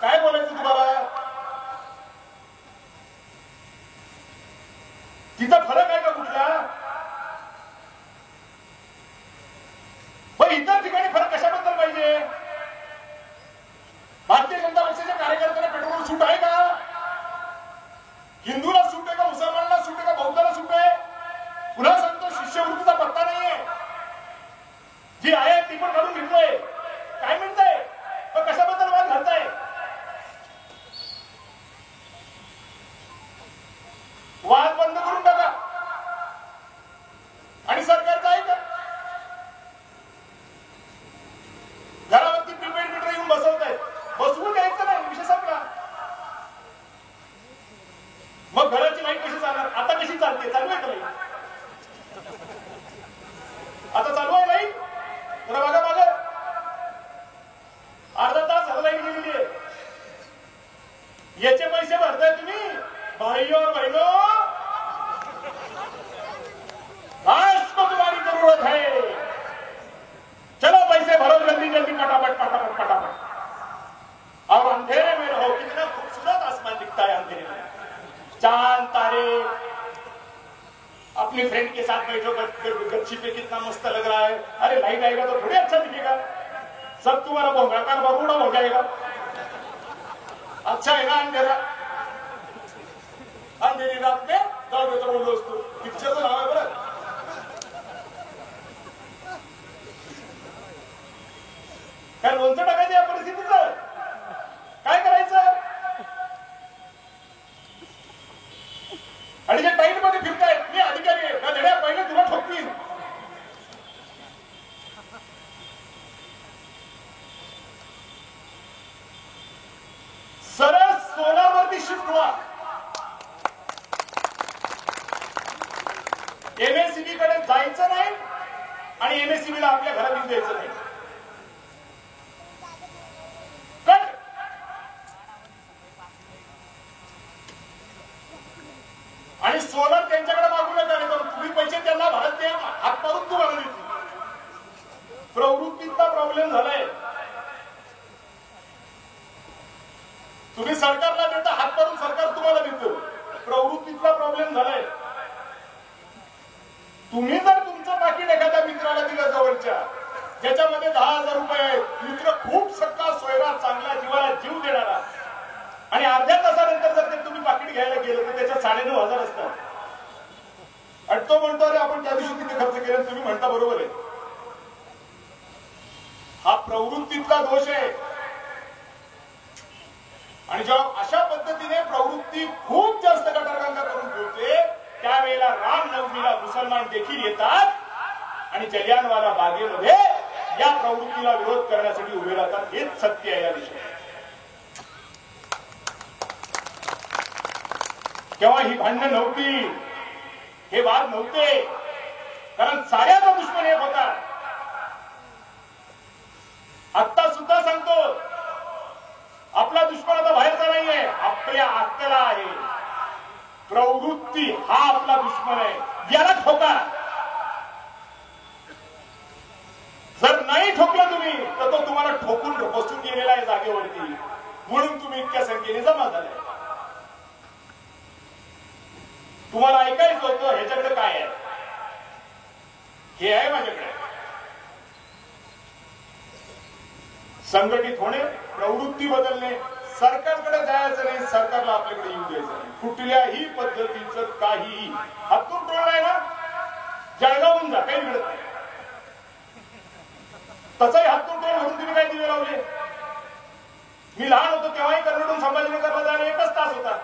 काय बोलायचं तुम्हाला? तिथं फरक आहे का कुठला? पण इतर ठिकाणी फरक कशाबद्दल पाहिजे? भारतीय जनता पक्षाच्या कार्यकर्त्यांना पेट्रोल सूट आहे का? हिंदूला सूट आहे का? मुसलमानाला सूट आहे का? बौद्धाला सूट आहे? पुन्हा सांगतो, शिष्यवृत्तीचा पत्ता नाहीये. जी आहे ती पण काढून घेतलंय. काय म्हणताय? पण कशाबद्दल वाद घालताय? वाद बंद करून टाका. आणि सरकारचं आहे का? घरावरती प्रीपेड मीटर येऊन बसवतायत. बसवून द्यायचं नाही, विषय संपला. मग घराची लाईट कशी चालणार? आता कशी चालते? चालू आहे का लाईट? आता चालू आहे लाईट? जरा बघा मागे. अर्धा तास झाला लाईट गेलेली आहे. याचे पैसे भरताय तुम्ही भाइयों और बहनों. राष्ट्र को तुम्हारी जरूरत है. चलो पैसे भरो जल्दी जल्दी, फटाफट फटाफट फटाफट. और अंधेरे में रहो. कितना खूबसूरत आसमान दिखता है अंधेरे में. चांद तारे. अपनी फ्रेंड के साथ बैठो गच्छी पे, कितना मस्त लग रहा है. अरे लाइट आएगा तो थोड़ी अच्छा दिखेगा. सब तुम्हारा भोंगाकार बरूड़ा हो जाएगा. अच्छा है ना अंधेरा? अंधेरी रात में जाऊ देतो बोललो असतो. पिक्चरचं नाव आहे बरं. काय लोणचं टाकायचं या परिस्थितीचं? काय करायचं? आणि जे टाईट मध्ये फिरतायत, मी अधिकारी आहे का धड्या, पहिले तुला ठोकतील. सरळ सोलावरती शिफ्ट व्हा. एमएससीबी कडे जायचं नाही आणि एमएससीबीला आपल्या घरात येऊन द्यायचं नाही. कट. आणि सोलर त्यांच्याकडे मागू नका. तुम्ही पैसे त्यांना भरत द्या, हात मारून तुम्हाला देतील. प्रवृत्तीचा प्रॉब्लेम झालाय. तुम्ही सरकारला देता, हात मारून सरकार तुम्हाला देतं. प्रवृत्तीचा प्रॉब्लेम झालाय. तुम्ही जर तुमचं पाकिट एखाद्या मित्राला दिलं जवळच्या, ज्याच्यामध्ये 10,000 रुपये आहेत, मित्र खूप सक्का सोयरा, चांगला, जीवाला जीव देणारा, आणि अर्ध्या तासानंतर जर ते तुम्ही पाकिट घ्यायला गेलं तर त्याच्यात 9,500 असतात. आणि तो म्हणतो अरे आपण त्या दिवशी तिथे खर्च केला. तुम्ही म्हणता बरोबर आहे. हा प्रवृत्तीतला दोष आहे. आणि जेव्हा अशा पद्धतीने प्रवृत्ती खूप जास्त गटारगंगा करून ठेवते, त्यावेळेला रामनवमीला मुसलमान देखील येतात आणि जलियानवाला बागेमध्ये या प्रवृत्तीला विरोध करण्यासाठी उभे राहतात. हेच सत्य आहे या विषयात. तेव्हा ही भांडणं नव्हती, हे वाद नव्हते, कारण साऱ्याचा दुश्मन एक होता. आत्ता सुद्धा सांगतो, आपला दुश्मन आता बाहेरचा नाहीये, आपल्या आत्याला आहे. प्रवृत्ती हा आपला दुश्मन आहे. याला ठोका. जर नाही ठोकलं तुम्ही तर तो तुम्हाला ठोकून बसून गेलेला आहे जागेवरती. म्हणून तुम्ही इतक्या संख्येने जमा झाले. तुम्हाला ऐकायचं होतं ह्याच्याकडे काय आहे, हे आहे माझ्याकडे. संघटित होणे, प्रवृत्ती बदलणे, सरकारकडे जायचं नाही, सरकारला आपल्याकडे येऊ द्यायचं नाही. कुठल्याही पद्धतीचं काहीही. हातून टोळ आहे ना, जळगावून जा, काही मिळत नाही. तसंही हातून टोळ म्हणून तुम्ही काय दिवे लावले? मी लहान होतो तेव्हाही कन्नडून संभाजीनगरला जाणे 1 तास होता.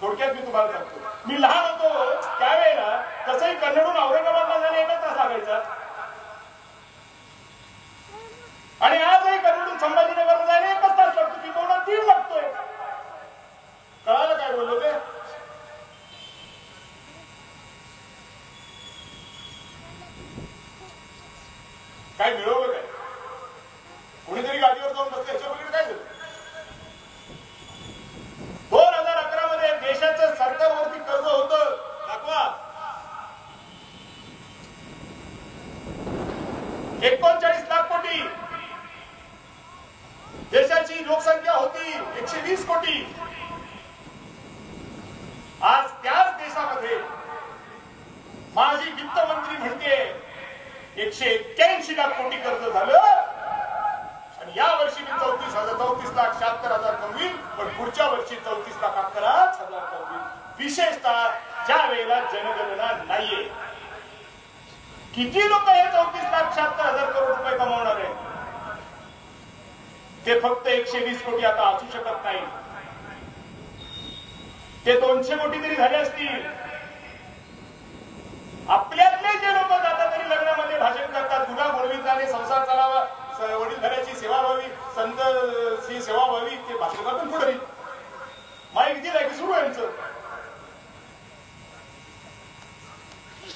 थोडक्यात मी तुम्हाला सांगतो, मी लहान होतो त्यावेळेला तसंही कन्नडून औरंगाबादला जाणे 1 तास लागायचा. आणि आजही कन्नडून संभाजीनगरला जाणे 1 तास लागतो, की 2-3 लागतोय. कळालं काय बोललो ते? काय मिळवलं काय? कोणीतरी गाडीवर जाऊन बसले, याच्या पलीकडे काय झालं? 2011 मध्ये देशाचं सरकारवर 39 लाख कोटी देशाची लोकसंख्या होती 120 कोटी. आज त्याच देशामध्ये माझी वित्तमंत्री म्हणते 181 लाख कोटी कर्ज झालं आणि या वर्षी मी 34,76,000 कमवील, पण पुढच्या वर्षी 34,11,000 कमवील. विशेषतः ज्या वेळेला जनगणना नाहीये. किती लोक हे 34,76,000 करोड रुपये कमावणार आहे? ते फक्त 120 कोटी आता असू शकत नाही. ते 200 कोटी तरी झाले असतील. आपल्यातले जे लोक जातात तरी लग्नामध्ये भाषण करतात, गुन्हा गोडविताने संसार चालावा, वडीलधाऱ्याची सेवा व्हावी, संतची सेवा व्हावी, ते भाषण करतात पुढे. माईक दिलाय की सुरू यांचं.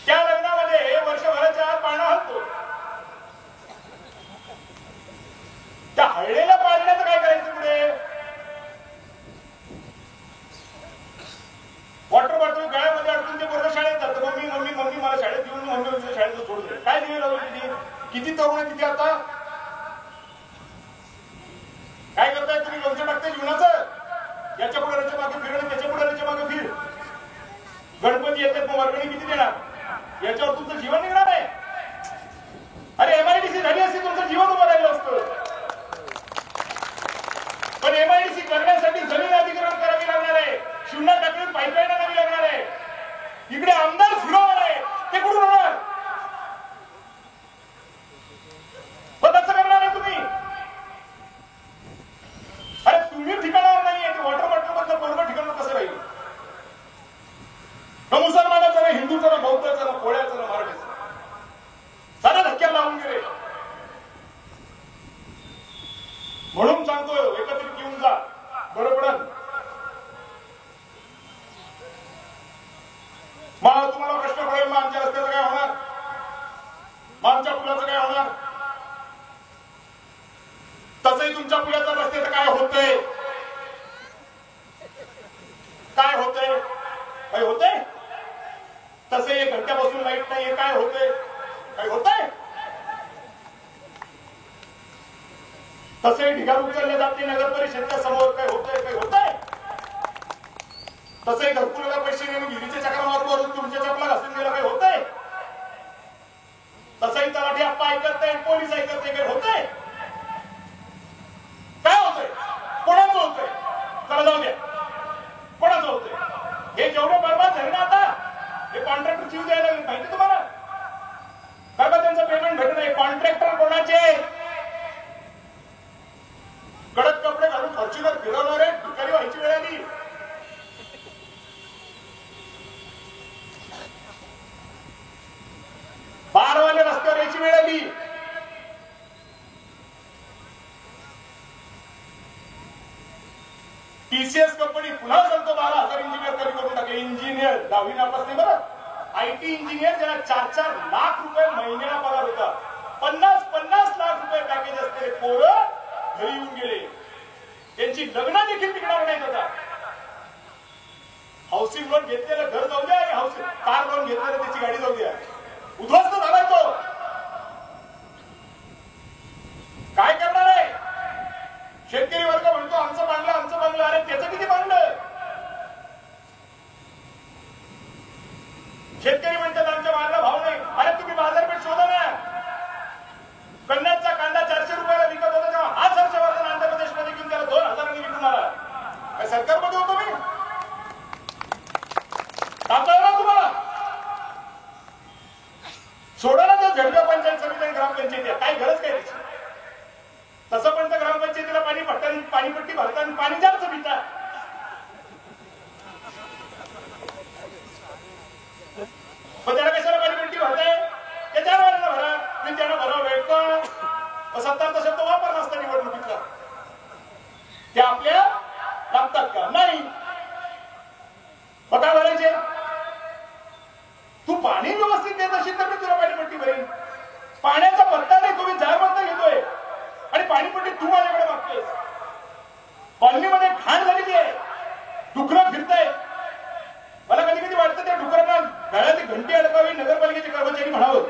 त्या लग्नामध्ये वर्षभराच्या आत पाळणा हलतो. त्या हळलेल्या पाळण्याचं काय करायचं पुढे? वॉटर बॉटल गळ्यामध्ये अडकून ते पोरं शाळेत जातं. मम्मी मम्मी मम्मी मला शाळेत घेऊन, मम्मी शाळेत सोडून दे. काय दिवे लावली तिथे? किती तरुण आहे तिथे आता? काय करताय तुम्ही? लोणचं टाकताय जीवनाचं. याच्या पुढे रच्या मागे फिरणं, त्याच्या पुढे रच्या मागे फिर. गणपती येतात मग वर्गणी किती देणार? याच्यावर तुमचं जीवन निघणार आहे. अरे MIDC झाली असती तुमचं जीवन उभं राहिलं असतं. पण MIDC करण्यासाठी जमीन अधिग्रहण करावी लागणार आहे. शून्य टाकून पाईपलाईन आणावी लागणार आहे. इकडे आमदार झिरोवर आहे. ते कुठून होणार? पण असं करणार आहे तुम्ही? अरे तुम्ही ठिकाणावर नाहीये. ते वॉटर बॉटल मधलं पोरगं ठिकाणावर कसं राहील? न मुसलमानाचं, ना हिंदूचं, ना बौद्धाचं, ना कोळ्याचं, ना मराठीचं. साऱ्या धक्क्याला लावून गेले. म्हणून सांगतोय एकत्रित येऊन जा, बरं पडल. मग तुम्हाला प्रश्न पडेल, मग आमच्या रस्त्याचं काय होणार? मग आमच्या पुलाचं काय होणार? तसंही तुमच्या पुलाच्या रस्त्याचं काय होतंय? काय होतंय? काय होतंय? तसे 1 घंट्यापासून लाईट नाही. काय होतंय? काय होतंय? तसे ढिगार उचलले जाते नगर परिषदेच्या समोर. काय होतंय? काय होतंय? तसे घरकुलाला पैसे देऊन विहिरीचे चक्र मारून तुमच्या चपला घासून गेला. काय होतंय? तसंही तलाठी अप्पा ऐकत नाही, पोलीस ऐकत नाही. काय होतंय? काय होतंय? कोणाचं होतंय? चला जाऊ द्या. कोणाचं होतंय? हे जेवढे बरबाद झाले ना आता, हे कॉन्ट्रॅक्टर जीव द्यायला लागले. माहिती तुम्हाला? बरबाद त्यांचं पेमेंट भेटत नाही. कॉन्ट्रॅक्टर कोणाचे? कडक कपडे घालून फॉर्च्युनर फिरवणारे भिकारी व्हायची वेळ आली. बारवाले रस्त्यावर यायची वेळ आली. TCS कंपनी पुन्हा सांगतो 12,000 इंजिनियर कमी करून टाकले. इंजिनियर 10वी नापास नाही बरं. IT इंजिनियर ज्याला 4-4 लाख रुपये महिन्याला पगार होता, 50-50 लाख रुपये पॅकेज असलेले पोरं घरी येऊन गेले. त्यांची लग्न देखील टिकणार नाहीत आता. हाऊसिंग लोन घेतलेलं घर जाऊ द्या आणि हाऊसिंग कार लोन घेतलेलं त्याची गाडी जाऊ द्या. उद्ध्वस्त झालाय तो. काय करणार आहे? शेतकरी वर्ग म्हणतो आमचं बांधलं, आमचं बांधलं. अरे त्याचं किती बांधलं? शेतकरी म्हणतात आमच्या मालाला भाव नाही. अरे तुम्ही बाजारपेठ शोधा ना. कन्नडचा कांदा 400 रुपयाला विकत होता तेव्हा हाच हर्षवर्धन आंध्र प्रदेशमध्ये घेऊन त्याला 2,000 विकून आला. काय सरकारमध्ये होतो मी? दाखवलं तुम्हाला? सोडा ना तर झडप्या पंचायत समिती आणि ग्रामपंचायती. काय गरज काय त्याची? तसं पण तर ग्रामपंचायतीला पाणीपट्टी भरताना पाणी जास्त पिता. पण त्याला कशाला पाणीपट्टी भरताय? ते 4 वाऱ्यांना भरा. मी त्यांना भरावं का? सत्ताचा शब्द वापरला असता निवडणुकीतला. ते आपल्या लागतात का? नाही. काय भरायचे? तू पाणी व्यवस्थित देत असेल तर मी तुला पाणीपट्टी भरेन. पाण्याचा पत्ता नाही, तुम्ही जायबंद घेतोय आणि पाणीपट्टी तू माझ्याकडे मागतोय. कॉलनीमध्ये घाण झालेली आहे. डुकरं फिरताय. मला कधी कधी वाटतं त्या डुकरांना गळ्यात घंटी अडकावी, नगरपालिकेचे कर्मचारी म्हणावं.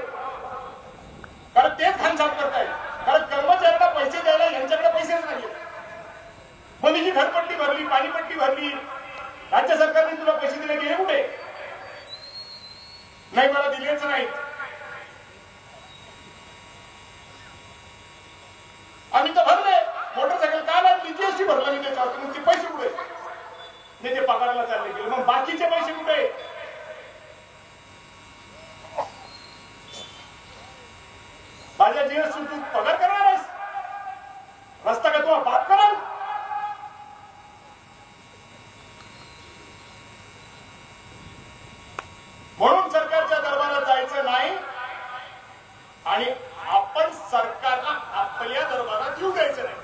कारण तेच कान साफ करतायत, कारण कर्मचाऱ्यांना पैसे द्यायला यांच्याकडे पैसेच नाहीये. मनीची घरपट्टी भरली, पाणीपट्टी भरली, राज्य सरकारने तुला पैसे दिले गेले कुठे? नाही, मला दिलेच नाहीत. आम्ही तर भरले, मोटरसायकल काल आणली, जीएसटी भरला मी त्याच्यावर, मग ते पैसे कुठे? ते पगाराला चालले गेले, मग बाकीचे पैसे कुठे? माझ्या जीएसटी तू पगार करणार आहेस? रस्ता का तुला पाप कराल? म्हणून सरकारच्या दरबारात जायचं नाही आणि आपण सरकारला आपल्या दरबारात येऊ द्यायचं नाही.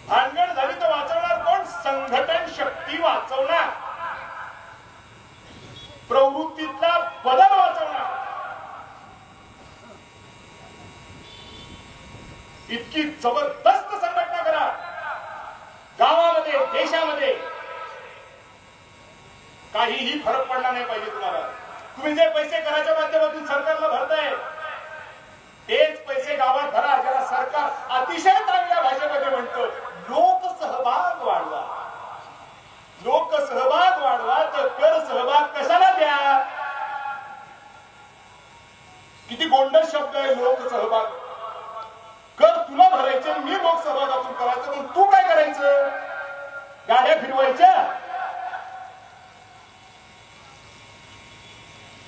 भानगड झाली तर वाचवणार कोण? संघटन शक्ती वाचवणार, प्रवृत्तीतला बदल वाचवणार. इतकी जबरदस्त संघटना करा गावामध्ये, देशामध्ये. काहीही फरक पडला नाही पाहिजे तुम्हाला. तुम्ही जे पैसे कराच्या माध्यमातून सरकारला भरताय तेच पैसे गावात भरा. ज्याला सरकार अतिशय चांगल्या भाषेमध्ये म्हणतं लोकसहभाग वाढवा. लोकसहभाग वाढवा तर कर सहभाग कशाला द्या? किती गोंडस शब्द आहे लोकसहभाग. कर तुला भरायचे, मी लोकसहभागातून करायचं, पण तू काय करायचं? गाड्या फिरवायच्या.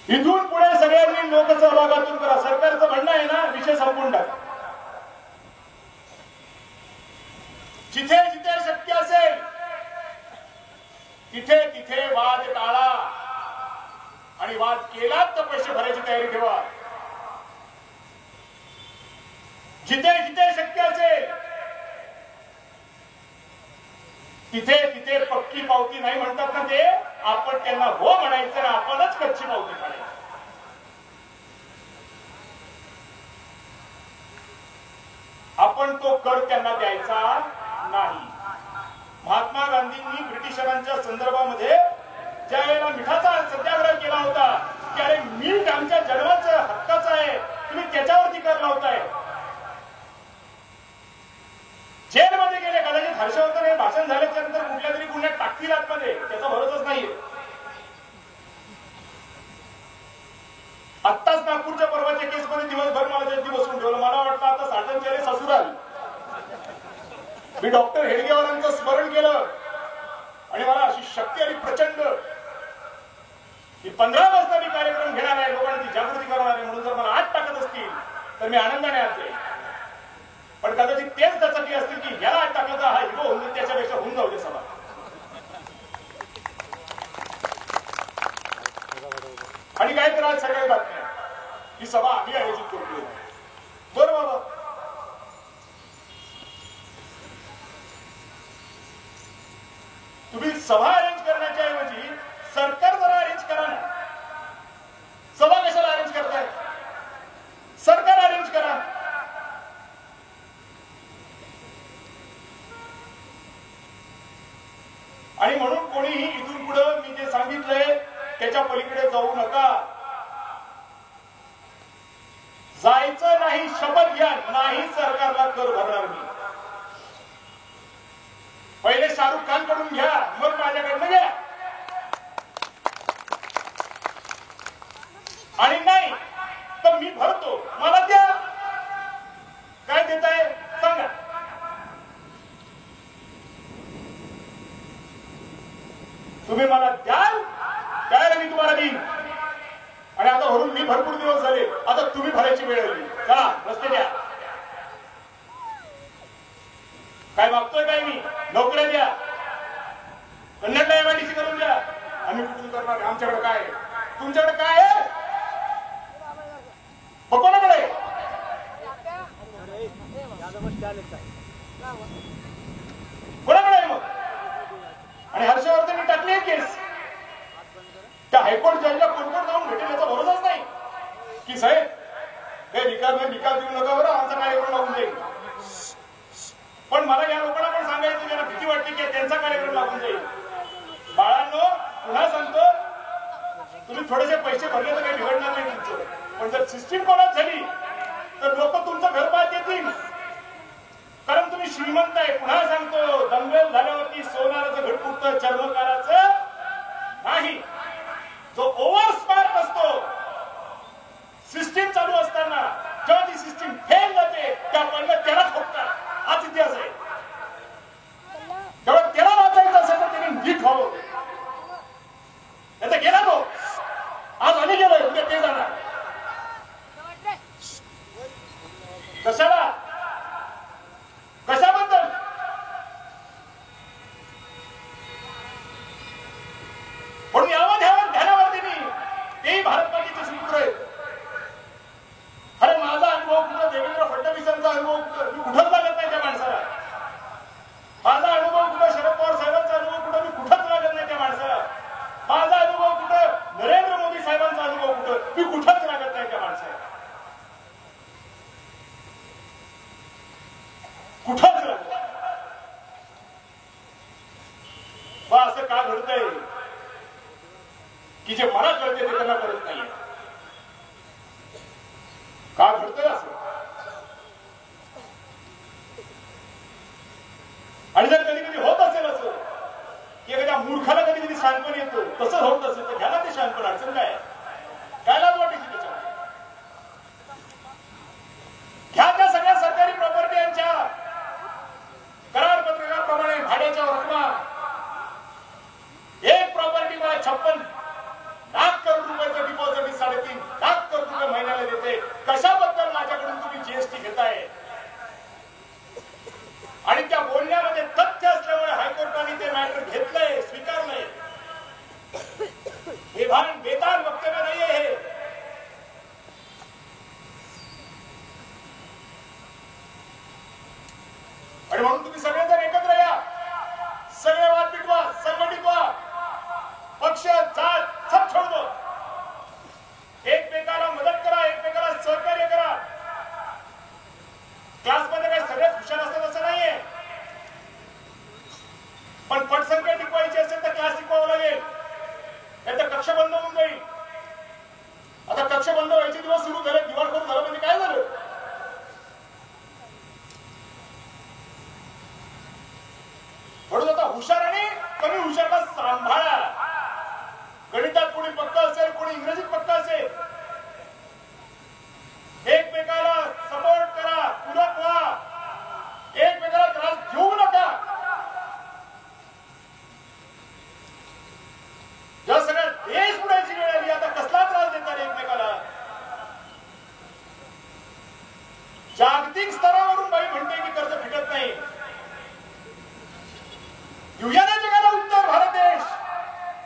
इथून पुढे सगळ्यांनी लोकसहभागातून करा. सरकारचं म्हणणं आहे ना, विषय संपून टाका. जिथे जिथे शक्य असेल तिथे तिथे वाद टाळा आणि वाद केलात तर पैसे भरायची तयारी ठेवा. जिथे जिथे शक्य असेल तिथे तिथे पक्की पावती नाही म्हणतात ना ते, आपण त्यांना हो म्हणायचं, आपणच कच्ची पावती काढायची. आपण तो कर त्यांना द्यायचा नाही. महात्मा गांधींनी ब्रिटिशरांच्या संदर्भामध्ये ज्या वेळेला मिठाचा सत्याग्रह केला होता की अरे मीठ आमच्या जन्माचं हक्काचं आहे, तुम्ही त्याच्यावरती कर लावताय. जेलमध्ये गेले. कदाचित हर्षवर्धन हे भाषण झाल्याच्या नंतर कुठल्या तरी गुन्ह्यात टाकतील आतमध्ये, त्याचा भरोसाच नाहीये. आत्ताच नागपूरच्या परवाच्या केसमध्ये दिवसभर मला जड्डी बसून ठेवलं. मला वाटलं आता साठंच्याने ससुराल. मी डॉक्टर हेडगेवारांचं स्मरण केलं आणि मला अशी शक्ती आली प्रचंड की 15 वाजता मी कार्यक्रम घेणार आहे, लोकांना ती जागृती करणार आहे. म्हणून जर मला आत टाकत असतील तर मी आनंदाने आत जाईल. पण कदाचित तेच दचकले असतील की याला आत टाकलं तर हा हिरो होऊन त्याच्यापेक्षा होऊन जाऊ दे सभा. आणि काय तर आज सगळ्या बातम्या ही सभा आम्ही आयोजित करतोय. बरं बाबा, तुम्ही सभा अरेंज करण्याच्या ऐवजी सरकार जरा अरेंज करा ना. सभा कशाला अरेंज करताय? सरकार अरेंज करा. आणि म्हणून कोणीही इथून पुढे मी जे सांगितलंय त्याच्या पलीकडे जाऊ नका. जायचं नाही, शपथ घ्या, नाही सरकारला कर भरणार मी. पहिले शाहरुख खान कडून घ्या, मग माझ्याकडनं घ्या. आणि नाही तर मी भरतो, मला द्या. काय देताय सांगा. तुम्ही मला द्याल त्याला मी तुम्हाला देईन. आणि आता भरून मी भरपूर दिवस झाले, आता तुम्ही भरायची वेळ आली. चला रस्ते द्या. काय मागतोय काय मी? नोकऱ्या द्या, कन्नडला एमआयडीसी करून द्या. आम्ही कुठून करणार? आमच्याकडे काय? तुमच्याकडे काय आहे? कोणाकडे? कोणाकडे आहे मग? आणि हर्षवर्धनने टाकली आहे केस. त्या हायकोर्ट जजला कोण कोण जाऊन भेटेल याचा भरोसाच नाही की साहेब हे निकाल देऊ नका बरं, आमचा कार्यक्रम लागून जाईल. पण मला या लोकांना पण सांगायचं, ज्यांना भीती वाटते की त्यांचा कार्यक्रम लागून जाईल. बाळांनो, पुन्हा सांगतो, तुम्ही थोडेसे पैसे भरले तर काही बिघडणार नाही तुमचं. पण जर सिस्टीम कोणाच झाली तर लोक श्रीमंत आहे. पुन्हा सांगतो, दंगल झाल्यावरती सोनाराचं घट फुटतं, चर्मकाराचं नाही. जो ओव्हर स्मार्ट असतो, सिस्टीम चालू असताना जेव्हा ती सिस्टीम फेल जाते त्या पहिलं त्याला ठोकतात. हाच इतिहास आहे. तेव्हा त्याला वाचायचं असेल तर त्यांनी नीट व्हावं. त्याचा गेला तो, आज आम्ही गेलोय, उद्या ते जाणार. कशाला, कशाबद्दल? म्हणून यावं ध्यानावर त्यांनी, तेही भारतमातेचे सूत्र आहे. अरे माझा अनुभव कुठं, देवेंद्र फडणवीसांचा अनुभव कुठं, मी कुठंच लागत नाही त्या माणसाला. माझा अनुभव कुठं, शरद पवार साहेबांचा अनुभव कुठं, मी कुठंच लागत नाही त्या माणसाला. माझा अनुभव कुठं, नरेंद्र मोदी साहेबांचा अनुभव कुठं, मी कुठंच लागत नाही त्या माणसाला. कुठंच लागत. असं का घडतंय की जे मला कळते ते त्यांना कळत नाहीये? का घडतंय असं? आणि जर कधी कधी होत असेल असं की एखाद्या मूर्खाला कधी कधी शहाणपण येतो, तसं होत असेल तर घ्या ना ते शहाणपण. अडचण काय, काय लाज वाटायची त्याच्यावर? घ्या त्या सगळ्या सरकारी प्रॉपर्टी यांच्या करार पत्रकाप्रमाणे भाड्याच्या रकमा. एक प्रॉपर्टी मला 56 लाख करोड रुपयाचं डिपॉझिट 3.5 लाख करोड रुपये महिन्याला देते. कशाबद्दल माझ्याकडून तुम्ही जीएसटी घेताय? आणि त्या बोलण्यामध्ये तथ्य असल्यामुळे हायकोर्टाने ते मॅटर घेतलंय, स्वीकारलंय. हे बेतान वक्तव्य नाहीये हे. आणि म्हणून तुम्ही सगळेजण एकत्र या, सगळे वाद मिटवा, संघटित व्हा, पक्ष जात सब छोड दो. एकमेकाला मदत करा, एकमेकाला सहकार्य करा. क्लासमध्ये काही सगळेच हुशार असतात असं नाहीये, पण पटसंख्या टिकवायची असेल तर क्लास टिकवावं लागेल, नाही तर कक्ष बंद होऊन जाईल. आता कक्ष बंद व्हायचे दिवस सुरू झाले, दिवाळखोर झालं म्हणजे काय झालं? म्हणून आता हुशार आणि कमी हुशारला सांभाळा. गणितात कोणी पक्का असेल, कोणी इंग्रजीत पक्का असेल. एकमेकाला सपोर्ट करा, पूरक व्हा, एकमेकाला त्रास देऊ नका. जेव्हा सगळ्या देश बुडायची वेळ आली, आता कसला त्रास देतात एकमेकाला? जागतिक स्तरावरून बाई म्हणते की कर्ज फिटत नाही. घेऊया ना जगाला उत्तर, भारत देश,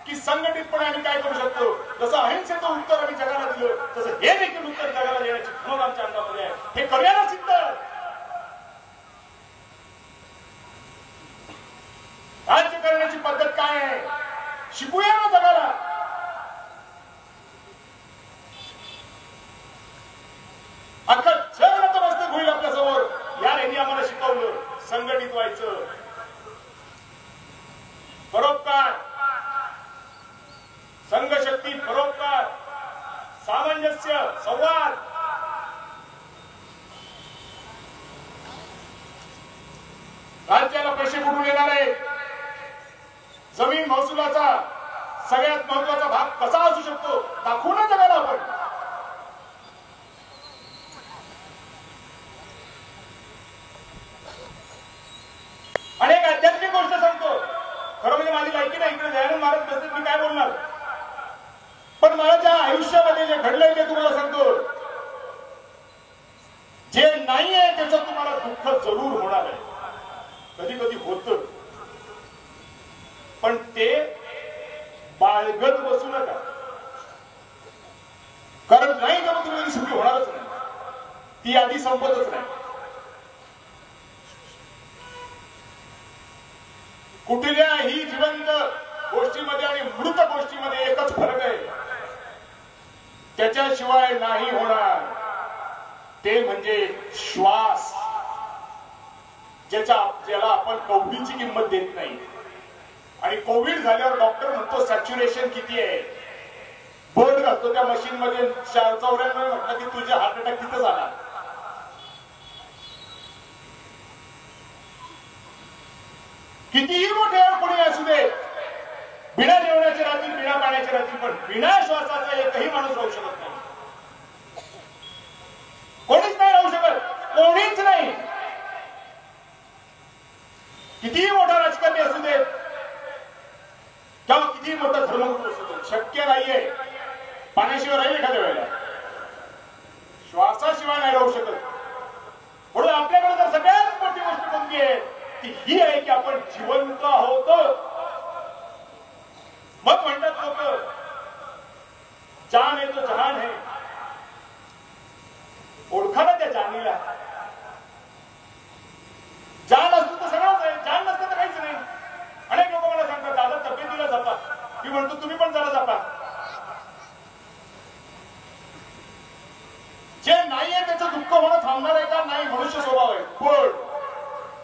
की संघटितपणे आम्ही काय करू शकतो. जसं अहिंसेचं उत्तर आम्ही जगाला दिलं, तसं हे देखील उत्तर जगाला देण्याची क्षमता आमच्या अंगामध्ये आहे. हे करूया ना सिद्ध. राज्य करण्याची पद्धत काय आहे शिकूया ना जगाला. अख्खं जग नतमस्तक होईल आपल्या समोर. या यांनी आम्हाला शिकवलं संघटित व्हायचं, परोपकार, संघशक्ती, परोपकार, सामंजस्य, संवाद. राज्याला पैसे कुठून येणार आहे? जमीन महसुलाचा सगळ्यात महत्वाचा भाग कसा असू शकतो दाखवू ना जगाला आपण. आणि एक आध्यात्मिक गोष्ट सांगतो. खरं म्हणजे माझी लायकी नाही, इकडे दयानंद महाराज बसतात, मी काय बोलणार. पण मला ज्या आयुष्यामध्ये जे घडलंय ते तुम्हाला सांगतो. जे नाहीये त्याचं तुम्हाला दुःख जरूर होणार आहे. कधी कधी होतं, पण ते बाळगत बसू नका. कारण नाही तर तुम्ही सुखी होणारच नाही. ती आधी संपतच नाही. कुठल्याही जिवंत गोष्टीमध्ये आणि मृत गोष्टीमध्ये एकच फरक आहे, त्याच्याशिवाय नाही होणार. ते म्हणजे श्वास, ज्याला आपण कवडीची किंमत देत नाही. आणि कोविड झाल्यावर डॉक्टर म्हणतो सॅच्युरेशन किती आहे, बोर्ड घालतो त्या मशीन मध्ये 94 म्हटलं की तुझे हार्ट अटॅक तिथं झाला. कितीही मोठे कोणी असू दे, बिना जेवणाचे राहतील, बिना पाण्याचे राहतील, पण बिना श्वासाचा एकही माणूस राहू शकत नाही. कोणीच नाही राहू शकत, कोणीच नाही. कितीही मोठा राजकारणी असू दे किंवा कितीही मोठा धर्मगुरू असू दे, शक्य नाहीये पाण्याशिवाय राहील एखाद्या वेळेला, श्वासाशिवाय नाही राहू शकत. म्हणून आपल्याकडे जर सगळ्यात मोठी गोष्ट कोणती आहे ती ही आहे की आपण जिवंत आहोत. मग म्हणतात लोक जान है तो जहान है, ओळखा ना त्या जानीला. जान असतो तर सगळंच आहे, जान नसतं तर काहीच नाही. अनेक लोक मला सांगतात दादा तब्येतीला जपा, मी म्हणतो तुम्ही पण जरा जपा. जे नाहीये त्याचं दुःख होणं थांबणार आहे का नाही, मनुष्य स्वभाव आहे. पण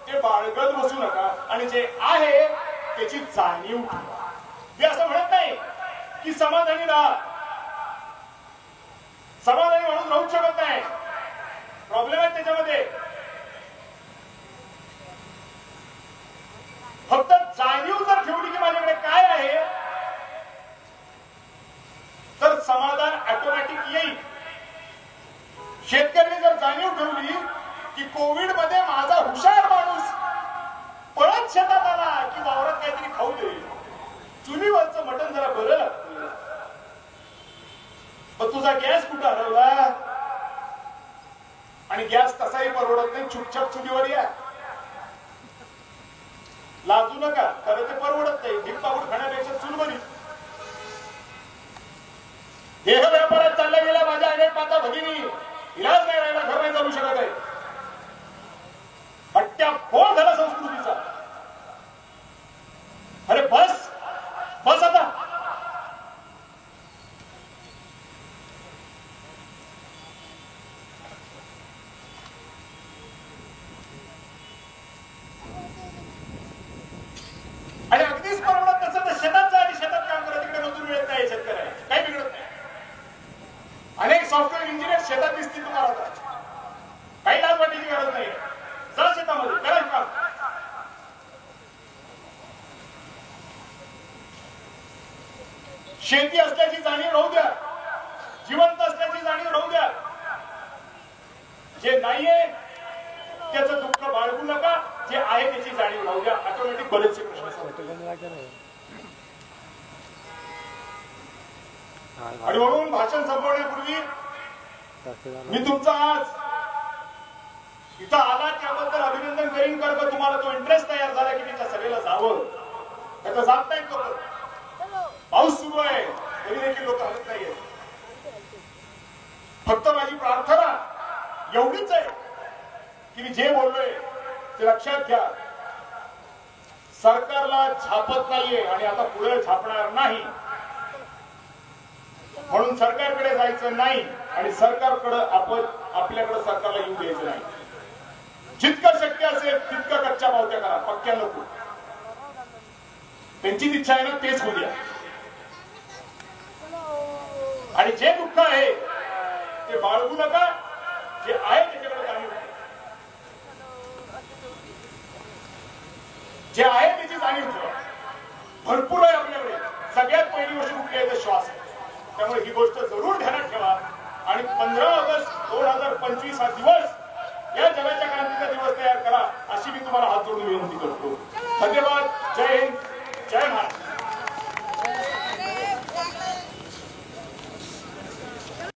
ते बाळगत बसू नका आणि जे आहे त्याची जाणीव ठेवा. मी असं म्हणत नाही की समाधानी राहा, समाधानी माणूस राहू शकत नाही, प्रॉब्लेम आहे त्याच्यामध्ये. फक्त जाणीव जर ठेवली की माझ्याकडे काय आहे तर समाधान ऑटोमॅटिक येईल. शेतकऱ्यांनी जर जाणीव ठेवली की कोविड मध्ये माझा हुशार माणूस पळत शेतात आला की वावरात काहीतरी खाऊ दे, चुलीवरचं मटण जरा बरं लागतं, पण तुझा गॅस कुठं हरवला आणि गॅस तसाही परवडत नाही, चुपचाप चुलीवर या. लाजू नका, खरं ते परवडत नाही. भिकपाऊड खाण्यापेक्षा चूल बरी. देह व्यापारात चालला गेला माझ्या अनेक माता भगिनी, इलाज नाही राहिला, घर नाही चालू शकत आहे. पट्ट्या फोड झाला संस्कृतीचा. अरे बस बस आता. आणि अगदीच परवडत नसेल तर शेतात जा आणि शेतात काम करा, तिकडे मजूर मिळत नाही शेतकऱ्याला, काही बिघडत नाही. अनेक सॉफ्टवेअर इंजिनियर शेतात दिसतील तुम्हाला आता, काही लाज वाटायची गरज नाही. जा शेतामध्ये करा काम. शेती असल्याची जाणीव राहू द्या, जिवंत असल्याची जाणीव राहू द्या. जे नाहीये त्याचं दुःख बाळगू नका, जे आहे त्याची जाणीव राहू द्या. ऑटोमॅटिक बरेचसे प्रश्न आणि म्हणून भाषण संपवण्यापूर्वी मी तुमचा आज इथं आला त्याबद्दल अभिनंदन करीन. कर तुम्हाला तो इंटरेस्ट तयार झाला की तिच्या सभेला जावं, त्याचं जात नाही लोक. पाऊस सुरू आहे तरी देखील लोक हलत नाहीये. फक्त माझी प्रार्थना एवढीच आहे की मी जे बोललोय ते लक्षात घ्या. सरकारला छापत नाहीये आणि आता पुढे छापणार नाही, म्हणून सरकारकडे जायचं नाही आणि सरकारकडे आपण आपल्याकडे सरकारला येऊ द्यायचं नाही. जितकं शक्य असेल तितकं कच्च्या पावत्या करा, पक्क्या नको. त्यांचीच इच्छा आहे ना तेच होऊ द्या. आणि जे दुःख आहे ते बाळगू नका, जे आहे त्याच्याकडे जाणीव ठेवा. जे आहे त्याची जाणीव ठेवा. भरपूर आहे आपल्याकडे. सगळ्यात पहिली गोष्ट कुठली आहे तर श्वास आहे. त्यामुळे ही गोष्ट जरूर ध्यानात ठेवा. आणि 15 ऑगस्ट 2025 हा दिवस या जगाच्या क्रांतीचा दिवस तयार करा, अशी मी तुम्हाला हात जोडून विनंती करतो. धन्यवाद. जय हिंद.